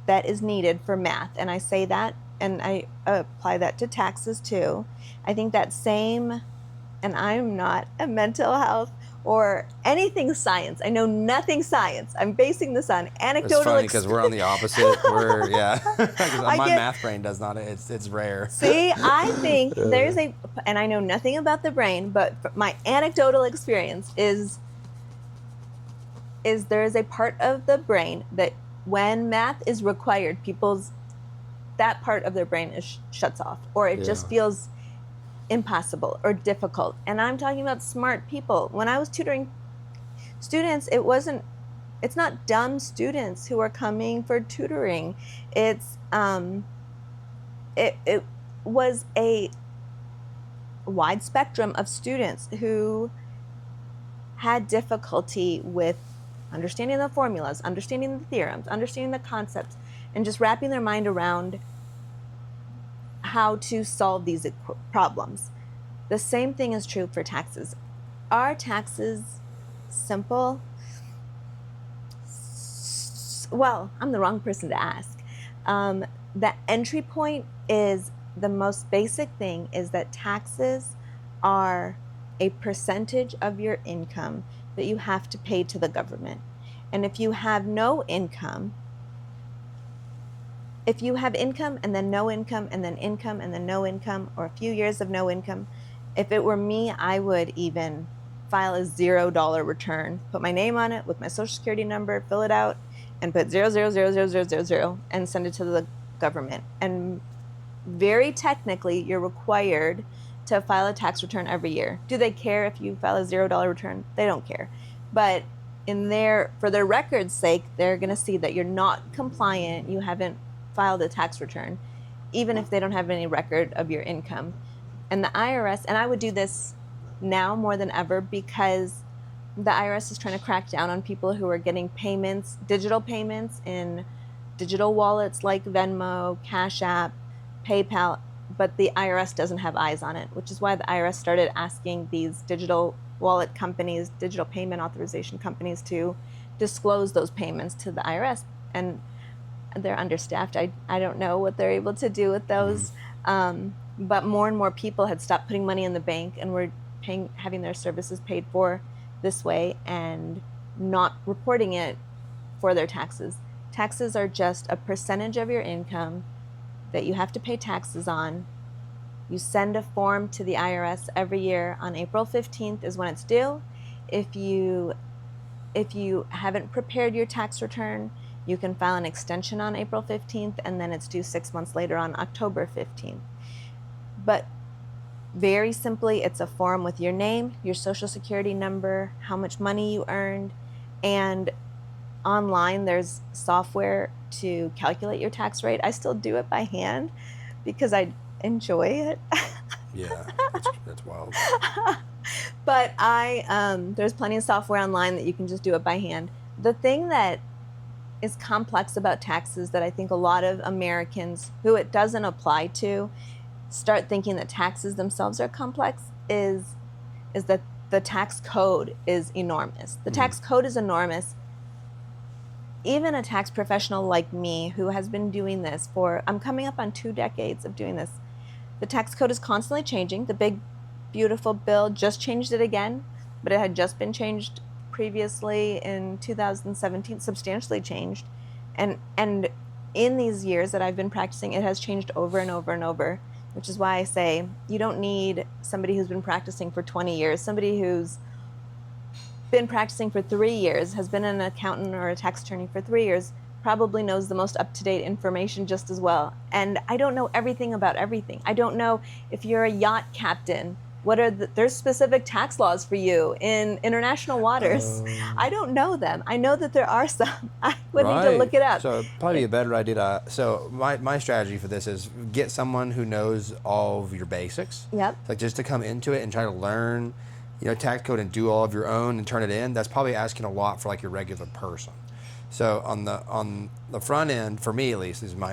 that is needed for math. And I say that, and I apply that to taxes too. I think that same, and I'm not a mental health or anything science. I know nothing science. I'm basing this on anecdotal. It's funny because we're on the opposite. My math brain does not. It's rare. See, I think there's and I know nothing about the brain, but my anecdotal experience is there is a part of the brain that when math is required, people's that part of their brain is shuts off, or it just feels impossible or difficult. And I'm talking about smart people. When I was tutoring students, it's not dumb students who are coming for tutoring. It was a wide spectrum of students who had difficulty with understanding the formulas, understanding the theorems, understanding the concepts, and just wrapping their mind around how to solve these problems. The same thing is true for taxes. Are taxes simple? Well, I'm the wrong person to ask. The entry point is the most basic thing, is that taxes are a percentage of your income that you have to pay to the government. And if you have no income, if you have income and then no income and then income and then no income, or a few years of no income, if it were me, I would even file a $0 return, put my name on it with my social security number, fill it out, and put 0000000 and send it to the government. And very technically, you're required to file a tax return every year. Do they care if you file a $0 return? They don't care. But for their record's sake, they're going to see that you're not compliant, you haven't filed a tax return, even if they don't have any record of your income. And the IRS, and I would do this now more than ever, because the IRS is trying to crack down on people who are getting payments, digital payments in digital wallets like Venmo, Cash App, PayPal, but the IRS doesn't have eyes on it, which is why the IRS started asking these digital wallet companies, digital payment authorization companies, to disclose those payments to the IRS. And they're understaffed. I don't know what they're able to do with those. But more and more people had stopped putting money in the bank and were having their services paid for this way and not reporting it for their taxes. Taxes are just a percentage of your income that you have to pay taxes on. You send a form to the IRS every year on April 15th is when it's due. If you haven't prepared your tax return, you can file an extension on April 15th, and then it's due 6 months later on October 15th. But very simply, it's a form with your name, your social security number, how much money you earned, and online there's software to calculate your tax rate. I still do it by hand because I enjoy it. Yeah, that's wild. But there's plenty of software online that you can just do it by hand. The thing that is complex about taxes that I think a lot of Americans who it doesn't apply to start thinking that taxes themselves are complex is that the tax code is enormous. The tax code is enormous. Even a tax professional like me, who has been doing this I'm coming up on 2 decades of doing this. The tax code is constantly changing. The big, beautiful bill just changed it again, but it had just been changed previously in 2017, substantially changed. And in these years that I've been practicing, it has changed over and over and over, which is why I say you don't need somebody who's been practicing for 20 years. Somebody who's been practicing for 3 years, has been an accountant or a tax attorney for 3 years, probably knows the most up-to-date information just as well. And I don't know everything about everything. I don't know if you're a yacht captain, there's specific tax laws for you in international waters. I don't know them. I know that there are some. I would need to look it up. So probably a better idea so my strategy for this is get someone who knows all of your basics. Yep. Like just to come into it and try to learn, tax code and do all of your own and turn it in. That's probably asking a lot for like your regular person. So on the front end, for me at least, this is my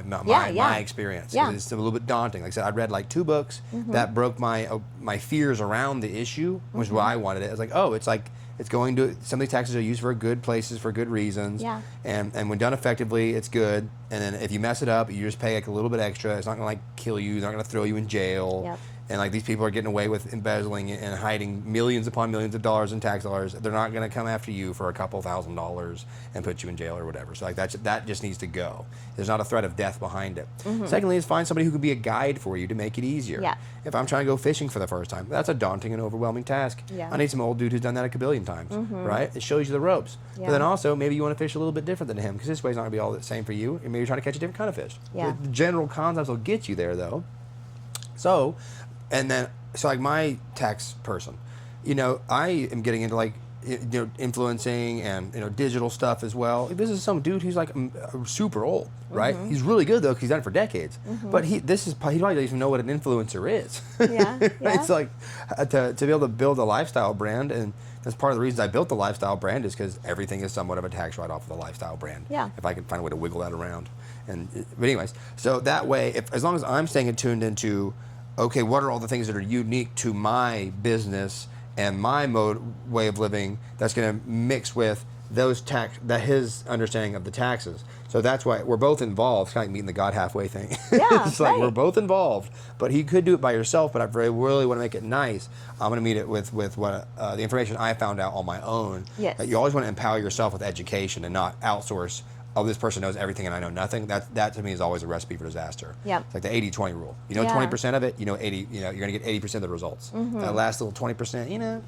experience. Yeah. It's a little bit daunting. Like I said, I read like 2 books that broke my fears around the issue, which is why I wanted it. It's it's going to, some of these taxes are used for good places for good reasons. Yeah. And when done effectively, it's good. And then if you mess it up, you just pay like a little bit extra. It's not going to like kill you. It's not going to throw you in jail. Yep. and like these people are getting away with embezzling and hiding millions upon millions of dollars in tax dollars, they're not going to come after you for a couple $1,000s and put you in jail or whatever. So like that just needs to go. There's not a threat of death behind it. Secondly, is find somebody who can be a guide for you to make it easier. Yeah. If I'm trying to go fishing for the first time, that's a daunting and overwhelming task. Yeah. I need some old dude who's done that a kabillion times, right? It shows you the ropes. Yeah. But then also, maybe you want to fish a little bit different than him, because this way's not going to be all the same for you, and maybe you're trying to catch a different kind of fish. Yeah. The general concepts will get you there, though. So, like my tax person, I am getting into like, influencing and, digital stuff as well. This is some dude who's like super old, right? He's really good though, because he's done it for decades. But he probably doesn't even know what an influencer is. Yeah, yeah. It's like to be able to build a lifestyle brand, and that's part of the reasons I built the lifestyle brand, is because everything is somewhat of a tax write-off of the lifestyle brand. Yeah. If I can find a way to wiggle that around. But anyways, so that way, as long as I'm staying attuned into, okay, what are all the things that are unique to my business and my way of living that's going to mix with his understanding of the taxes. So that's why we're both involved. It's kind of like meeting the God halfway thing. Yeah, It's like right. we're both involved, but he could do it by yourself, but I really want to make it nice. I'm going to meet it with what the information I found out on my own. Yes. You always want to empower yourself with education and not outsource, oh, this person knows everything and I know nothing. That to me is always a recipe for disaster. Yep. It's like the 80-20 rule. You know, Yeah. 20% of it, 80, you're going to get 80% of the results. That last little 20%,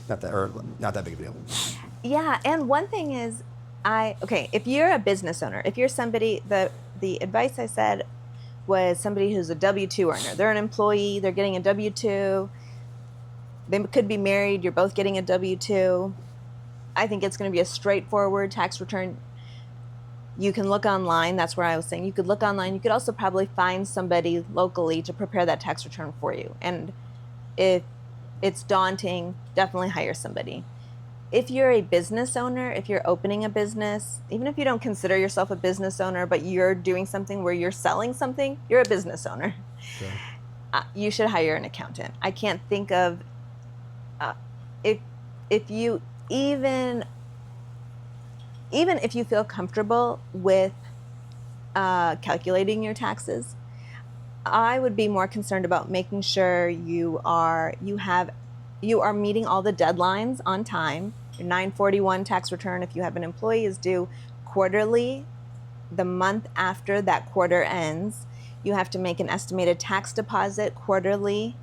not that big of a deal. Yeah, and one thing is, if you're a business owner, if you're somebody, the advice I said was somebody who's a W-2 earner. They're an employee, they're getting a W-2, they could be married, you're both getting a W-2. I think it's going to be a straightforward tax return. You can look online, that's where I was saying, you could look online, you could also probably find somebody locally to prepare that tax return for you. And if it's daunting, definitely hire somebody. If you're a business owner, if you're opening a business, even if you don't consider yourself a business owner, but you're doing something where you're selling something, you're a business owner. Okay. You should hire an accountant. I can't think of if you even if you feel comfortable with calculating your taxes, I would be more concerned about making sure you are meeting all the deadlines on time. Your 941 tax return, if you have an employee, is due quarterly. The month after that quarter ends, you have to make an estimated tax deposit quarterly.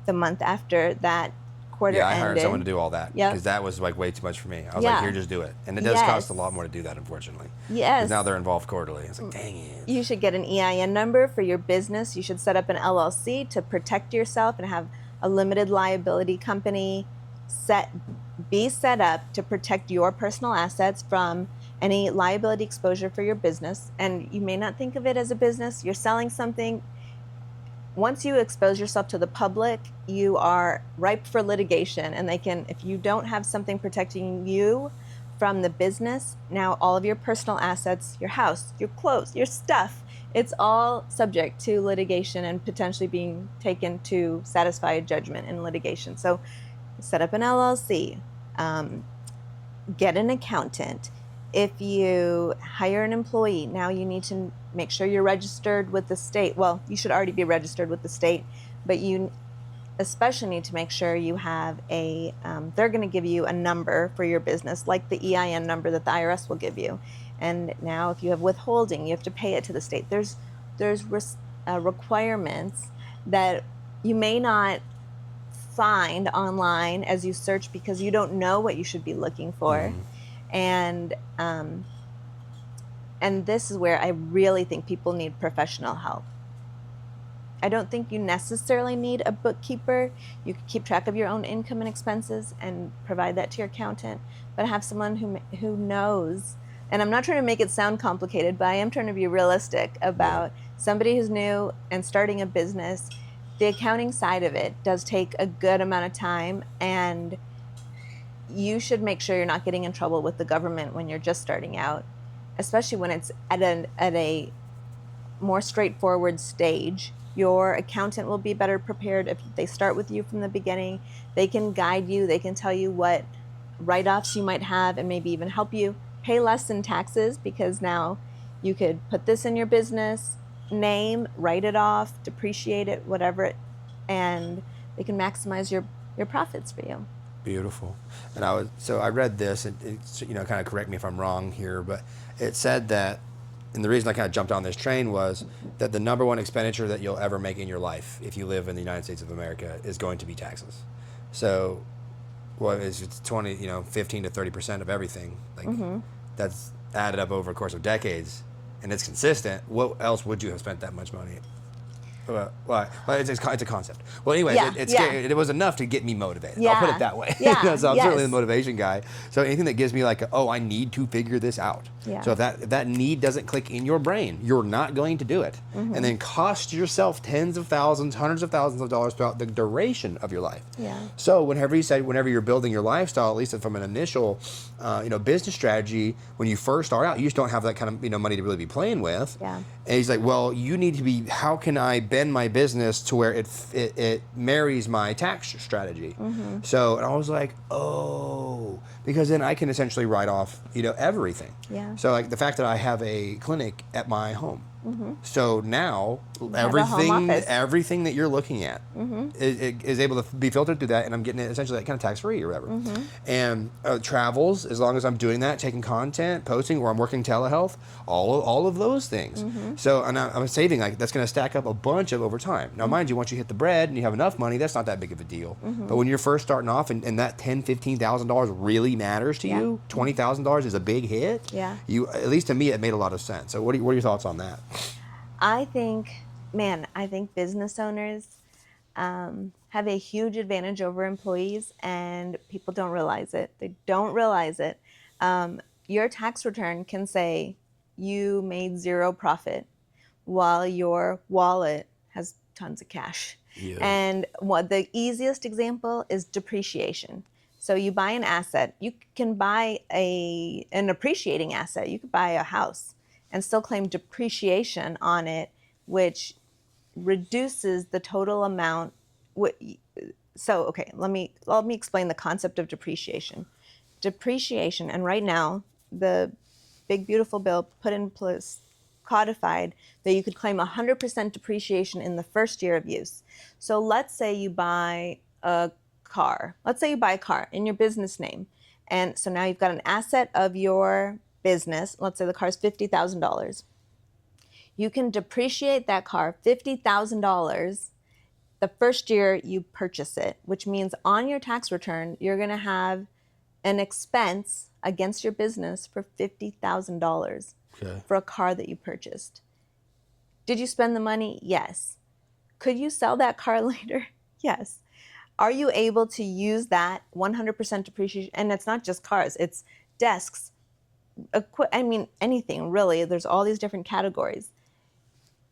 The month after that quarter ended. Yeah, I hired someone to do all that, Yep. because that was like way too much for me. I was Yeah. like, here, just do it. And it does Yes. cost a lot more to do that, unfortunately. Yes. 'Cause now they're involved quarterly. It's like, dang it. You should get an EIN number for your business. You should set up an LLC to protect yourself and have a limited liability company be set up to protect your personal assets from any liability exposure for your business. And you may not think of it as a business. You're selling something. Once you expose yourself to the public, you are ripe for litigation. And if you don't have something protecting you from the business, now all of your personal assets, your house, your clothes, your stuff, it's all subject to litigation and potentially being taken to satisfy a judgment in litigation. So set up an LLC, get an accountant. If you hire an employee, now you need to make sure you're registered with the state. Well, you should already be registered with the state, but you especially need to make sure you have they're going to give you a number for your business, like the EIN number that the IRS will give you. And now if you have withholding, you have to pay it to the state. There's requirements that you may not find online as you search because you don't know what you should be looking for. And this is where I really think people need professional help. I don't think you necessarily need a bookkeeper. You can keep track of your own income and expenses and provide that to your accountant, but have someone who knows. And I'm not trying to make it sound complicated, but I am trying to be realistic about somebody who's new and starting a business. The accounting side of it does take a good amount of time, and you should make sure you're not getting in trouble with the government when you're just starting out, especially when it's at a more straightforward stage. Your accountant will be better prepared if they start with you from the beginning. They can guide you. They can tell you what write-offs you might have and maybe even help you pay less in taxes, because now you could put this in your business name, write it off, depreciate it, whatever and they can maximize your profits for you. Beautiful. And I read this, and it's, kind of correct me if I'm wrong here, but it said that, and the reason I kind of jumped on this train was that the number one expenditure that you'll ever make in your life, if you live in the United States of America, is going to be taxes. So, it's 20, 15 to 30% of everything. Like, that's added up over the course of decades, and it's consistent. What else would you have spent that much money? Well, it's a concept. Well, anyways, it was enough to get me motivated. I'll put it that way. Yeah. So I'm certainly the motivation guy. So anything that gives me like, I need to figure this out. Yeah. So if that need doesn't click in your brain, you're not going to do it. And then cost yourself tens of thousands, hundreds of thousands of dollars throughout the duration of your life. Yeah. So whenever you're building your lifestyle, at least from an initial, business strategy, when you first start out, you just don't have that kind of, money to really be playing with. Yeah. And he's like, well, you need to be, how can I bend my business to where it marries my tax strategy? So, and I was like, because then I can essentially write off, everything. Yeah. So like the fact that I have a clinic at my home. So now everything that you're looking at is able to be filtered through that, and I'm getting it essentially like kind of tax free or whatever. And travels, as long as I'm doing that, taking content, posting, or I'm working telehealth, all of those things. So and I'm saving, like that's going to stack up a bunch of over time. Now, mind you, once you hit the bread and you have enough money, that's not that big of a deal. But when you're first starting off and that $10,000-$15,000 really matters to you, $20,000 is a big hit. Yeah. At least to me, it made a lot of sense. So what are your thoughts on that? I think business owners have a huge advantage over employees, and people don't realize it. They don't realize it. Your tax return can say you made zero profit while your wallet has tons of cash. Yeah. And the easiest example is depreciation. So you buy an asset. You can buy an appreciating asset. You could buy a house and still claim depreciation on it, which reduces the total amount. So, okay, let me explain the concept of depreciation. Depreciation, and right now, the big beautiful bill put in place, codified that you could claim 100% depreciation in the first year of use. So let's say you buy a car. Let's say you buy a car in your business name. And so now you've got an asset of your business. Let's say the car is $50,000. You can depreciate that car $50,000 the first year you purchase it, which means on your tax return, you're going to have an expense against your business for $50,000 for a car that you purchased. Did you spend the money? Yes. Could you sell that car later? Yes. Are you able to use that 100% depreciation? And it's not just cars, it's desks, anything really. There's all these different categories.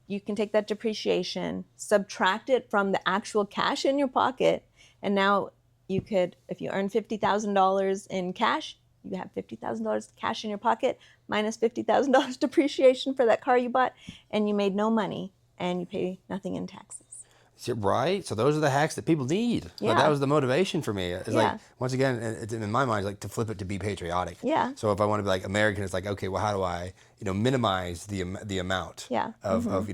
You can take that depreciation, subtract it from the actual cash in your pocket, and now you could, if you earn $50,000 in cash, you have $50,000 cash in your pocket minus $50,000 depreciation for that car you bought, and you made no money, and you pay nothing in taxes. Right. So those are the hacks that people need. Yeah. Like, that was the motivation for me. It's like, once again, it's in my mind, it's like to flip it to be patriotic. Yeah. So if I want to be like American, it's like, okay, well, how do I, minimize the amount of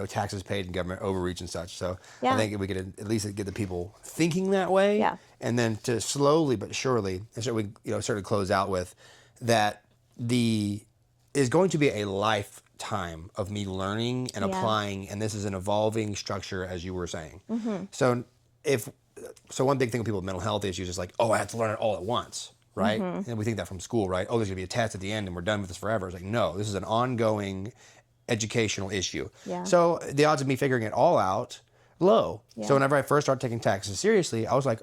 taxes paid and government overreach and such. So I think if we could at least get the people thinking that way, and then to slowly but surely, and so we sort of close out with that is going to be a lifetime of me learning and applying, and this is an evolving structure, as you were saying. So one big thing with people with mental health issues is like, I have to learn it all at once, right? And we think that from school, right? There's gonna be a test at the end and we're done with this forever. It's like, no, this is an ongoing educational issue. So the odds of me figuring it all out, low. So whenever I first started taking taxes seriously, I was like,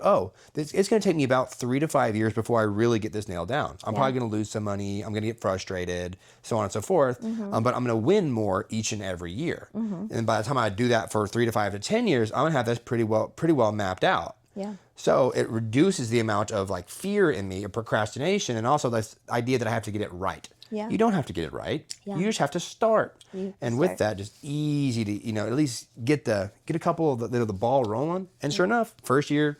it's going to take me about 3 to 5 years before I really get this nailed down. I'm probably going to lose some money. I'm going to get frustrated, so on and so forth. But I'm going to win more each and every year. And by the time I do that for 3 to 5 to 10 years, I'm going to have this pretty well mapped out. So it reduces the amount of like fear in me, or procrastination, and also this idea that I have to get it right. You don't have to get it right. You just have to start. With that, just easy to at least get a couple of the ball rolling. And sure enough, first year,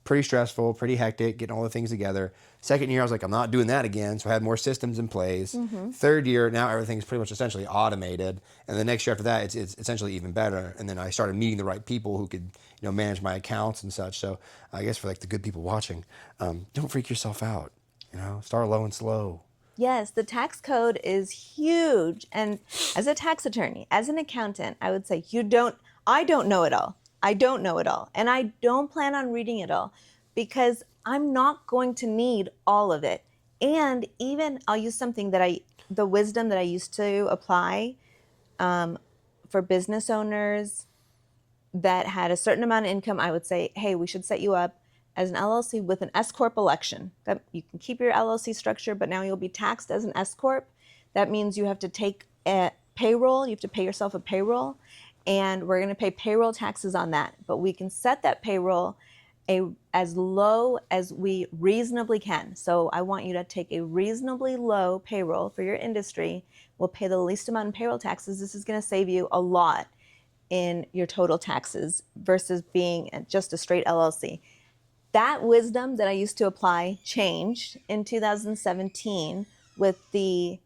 pretty stressful, pretty hectic, getting all the things together. Second year, I was like, I'm not doing that again. So I had more systems in place. Third year, now everything's pretty much essentially automated. And the next year after that, it's essentially even better. And then I started meeting the right people who could, manage my accounts and such. So I guess for like the good people watching, don't freak yourself out. Start low and slow. Yes, the tax code is huge. And as a tax attorney, as an accountant, I would say I don't know it all. I don't know it all. And I don't plan on reading it all because I'm not going to need all of it. And even I'll use something the wisdom that I used to apply for business owners that had a certain amount of income. I would say, hey, we should set you up as an LLC with an S Corp election. That you can keep your LLC structure, but now you'll be taxed as an S Corp. That means you have to take a payroll. You have to pay yourself a payroll, and we're going to pay payroll taxes on that. But we can set that payroll as low as we reasonably can. So I want you to take a reasonably low payroll for your industry. We'll pay the least amount in payroll taxes. This is going to save you a lot in your total taxes versus being just a straight LLC. That wisdom that I used to apply changed in 2017 with the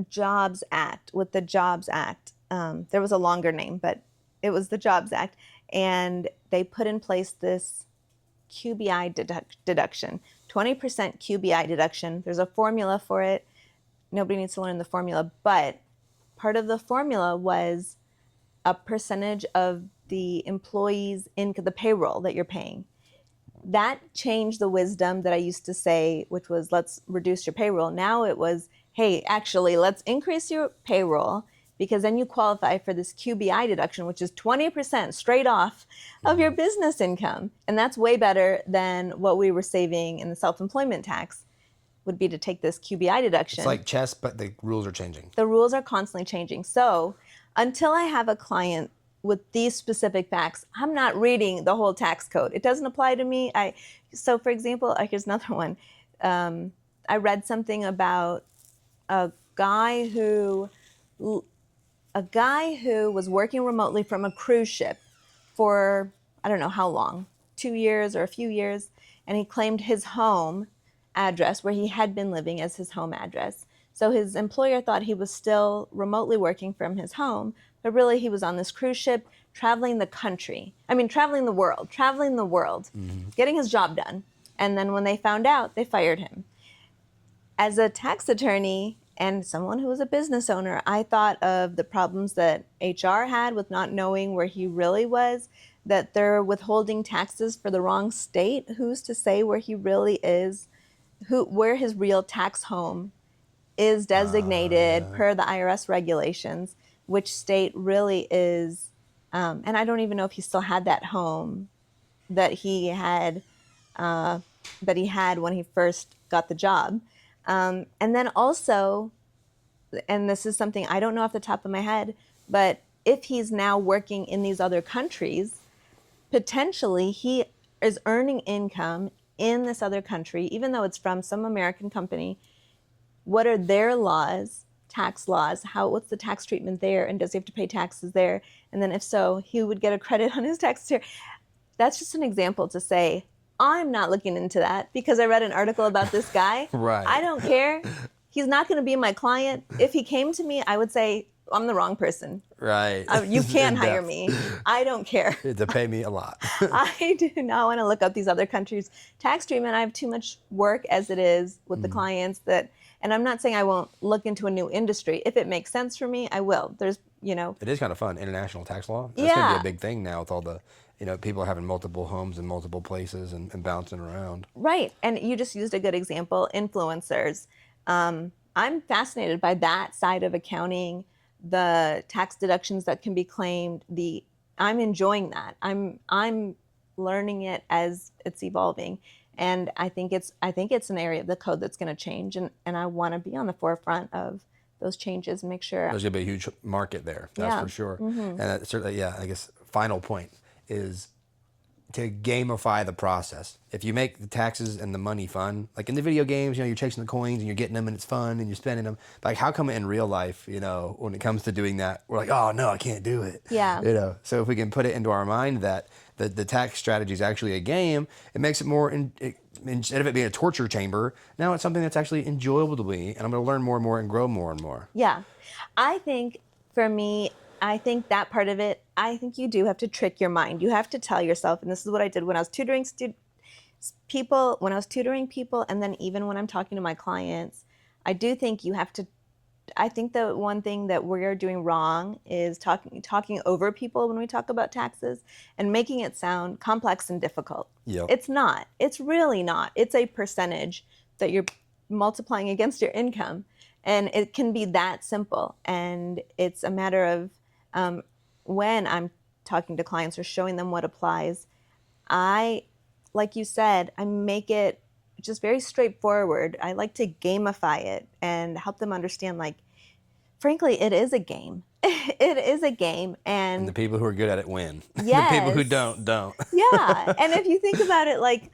Jobs Act. There was a longer name, but it was the Jobs Act. And they put in place this QBI deduction, 20% QBI deduction. There's a formula for it. Nobody needs to learn the formula, but part of the formula was a percentage of the employee's income, the payroll that you're paying. That changed the wisdom that I used to say, which was let's reduce your payroll. Now it was, hey, actually, let's increase your payroll because then you qualify for this QBI deduction, which is 20% straight off of your business income. And that's way better than what we were saving in the self-employment tax would be to take this QBI deduction. It's like chess, but the rules are changing. The rules are constantly changing. So until I have a client with these specific facts, I'm not reading the whole tax code. It doesn't apply to me. So for example, here's another one. I read something about a guy who was working remotely from a cruise ship for, I don't know how long, 2 years or a few years, and he claimed his home address where he had been living as his home address. So his employer thought he was still remotely working from his home, but really he was on this cruise ship traveling the world, getting his job done. And then when they found out, they fired him. As a tax attorney and someone who was a business owner, I thought of the problems that HR had with not knowing where he really was, that they're withholding taxes for the wrong state. Who's to say where he really is, where his real tax home is designated per the IRS regulations, which state really is, and I don't even know if he still had that home that he had when he first got the job. And then also, and this is something I don't know off the top of my head, but if he's now working in these other countries, potentially he is earning income in this other country, even though it's from some American company. What are their laws, tax laws? What's the tax treatment there? And does he have to pay taxes there? And then if so, he would get a credit on his taxes here. That's just an example to say, I'm not looking into that because I read an article about this guy. Right. I don't care. He's not going to be my client. If he came to me, I would say, I'm the wrong person. Right. You can't hire me. I don't care. To pay me a lot. I do not want to look up these other countries' tax treatment. I have too much work as it is with the clients and I'm not saying I won't look into a new industry. If it makes sense for me, I will. It is kind of fun. International tax law. That's going to be a big thing now with all the, people having multiple homes in multiple places and bouncing around. Right. And you just used a good example, influencers. I'm fascinated by that side of accounting, the tax deductions that can be claimed. I'm enjoying that. I'm learning it as it's evolving. And I think it's an area of the code that's going to change, and I want to be on the forefront of those changes and make sure. There's going to be a huge market there, that's for sure. And that certainly, I guess final point is to gamify the process. If you make the taxes and the money fun, like in the video games, you're chasing the coins and you're getting them and it's fun and you're spending them. Like how come in real life, when it comes to doing that, we're like, oh no, I can't do it. Yeah. So if we can put it into our mind that the tax strategy is actually a game, it makes it more, instead of it being a torture chamber, now it's something that's actually enjoyable to me, and I'm going to learn more and more and grow more and more. Yeah. I think for me, I think that part of it, I think you do have to trick your mind. You have to tell yourself, and this is what I did when I was tutoring people, and then even when I'm talking to my clients, I do think you have to, I think the one thing that we're doing wrong is talking over people when we talk about taxes and making it sound complex and difficult. Yep. It's not. It's really not. It's a percentage that you're multiplying against your income. And it can be that simple. And it's a matter of when I'm talking to clients or showing them what applies, like you said, I make it just very straightforward. I like to gamify it and help them understand, like, frankly, it is a game. It is a game. And the people who are good at it win. Yes. The people who don't. Yeah. And if you think about it, like,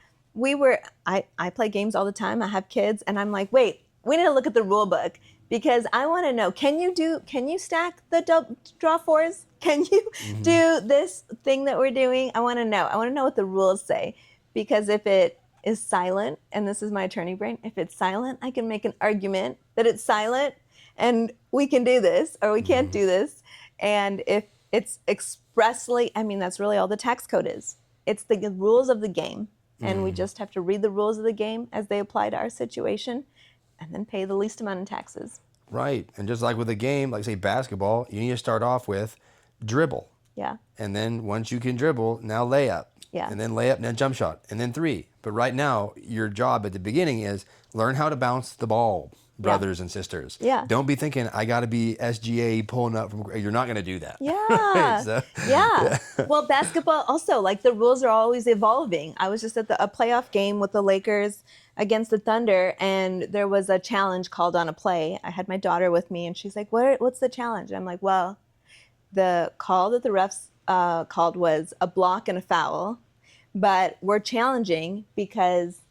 I play games all the time. I have kids, and I'm like, wait, we need to look at the rule book because I want to know, can you stack the draw fours? Can you do this thing that we're doing? I want to know what the rules say, because if it is silent, and this is my attorney brain, if it's silent, I can make an argument that it's silent and we can do this or we can't do this. And if it's expressly, I mean, that's really all the tax code is. It's the rules of the game. And we just have to read the rules of the game as they apply to our situation and then pay the least amount in taxes. Right. And just like with a game, like say basketball, you need to start off with dribble. Yeah. And then once you can dribble, now layup. Yeah. And then layup, and then jump shot, and then three. But right now, your job at the beginning is learn how to bounce the ball, brothers and sisters. Yeah. Don't be thinking, I got to be SGA pulling up from, you're not going to do that. Yeah. So, yeah. Well, basketball also, like, the rules are always evolving. I was just at a playoff game with the Lakers against the Thunder, and there was a challenge called on a play. I had my daughter with me, and she's like, what's the challenge? And I'm like, well, the call that the refs called was a block and a foul, but we're challenging because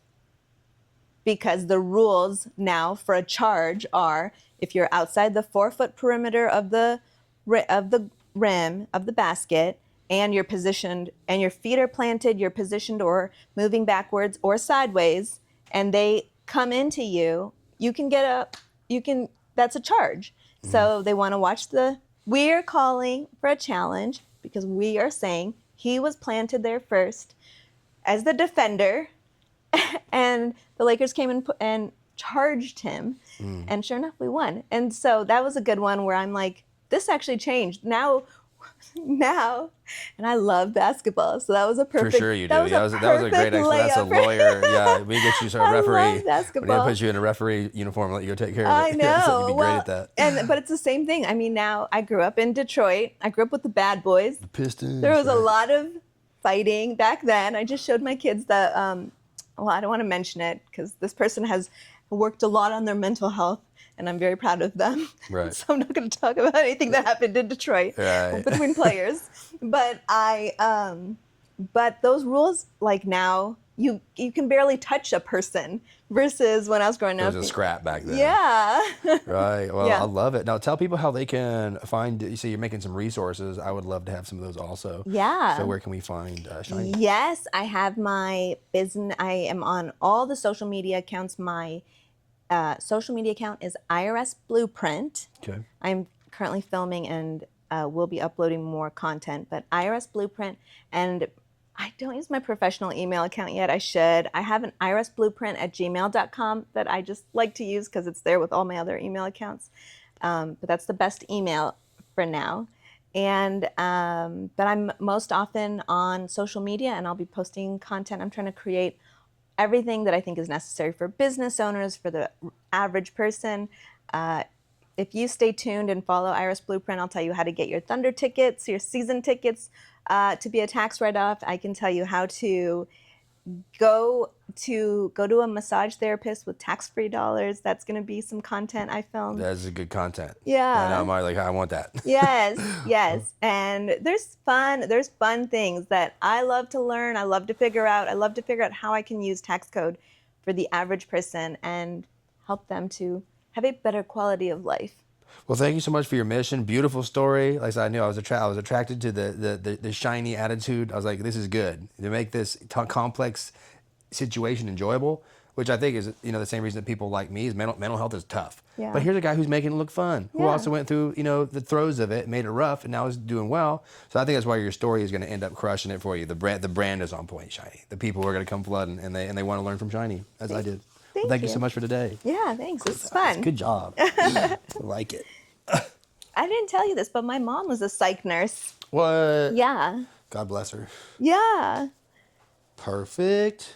the rules now for a charge are, if you're outside the 4-foot perimeter of the rim of the basket, and you're positioned and your feet are planted, you're positioned or moving backwards or sideways, and they come into you, that's a charge. So they want to watch we're calling for a challenge because we are saying he was planted there first as the defender, and the Lakers came and charged him, and sure enough, we won. And so that was a good one where I'm like, this actually changed. Now, and I love basketball, so that was a perfect. For sure you do. That was a great explanation. That's a lawyer. Yeah, we get you a referee. I love basketball. We need to put you in a referee uniform and let you go take care of it. I know. So you'd be great at that. But it's the same thing. I mean, now I grew up in Detroit. I grew up with the bad boys. The Pistons. There was a lot of fighting back then. I just showed my kids that. Well, I don't want to mention it because this person has worked a lot on their mental health, and I'm very proud of them. Right. So I'm not going to talk about anything that happened in Detroit between players. But but those rules, like, now you can barely touch a person versus when I was growing up. There was a scrap back then. Yeah. Right. Well, Yeah. I love it. Now tell people how they can find. You say you're making some resources. I would love to have some of those also. Yeah. So where can we find Shiny? Yes, I have my business. I am on all the social media accounts. My social media account is IRS Blueprint. Okay. I'm currently filming and will be uploading more content, but IRS Blueprint. And I don't use my professional email account yet. I should. I have an irsblueprint@gmail.com that I just like to use because it's there with all my other email accounts. But that's the best email for now. And but I'm most often on social media, and I'll be posting content. I'm trying to create everything that I think is necessary for business owners, for the average person. If you stay tuned and follow IRS Blueprint, I'll tell you how to get your Thunder tickets, your season tickets to be a tax write-off. I can tell you how to go to a massage therapist with tax-free dollars. That's going to be some content I filmed. That's a good content. Yeah. And I'm like, I want that. Yes. And there's fun things that I love to learn. I love to figure out. I love to figure out how I can use tax code for the average person and help them to have a better quality of life. Well, thank you so much for your mission. Beautiful story. Like I said, I knew I was attracted to the shiny attitude. I was like, this is good to make this complex situation enjoyable, which I think is the same reason that people like me is mental health is tough. Yeah. But here's a guy who's making it look fun, who Yeah. also went through the throes of it, made it rough, and now is doing well. So I think that's why your story is going to end up crushing it for you. The brand is on point, Shiny. The people are going to come flooding, and they want to learn from Shiny, as I did. Well, thank you so much for today. Yeah, thanks. This is fun. Good job. I like it. I didn't tell you this, but my mom was a psych nurse. What? Yeah. God bless her. Yeah. Perfect.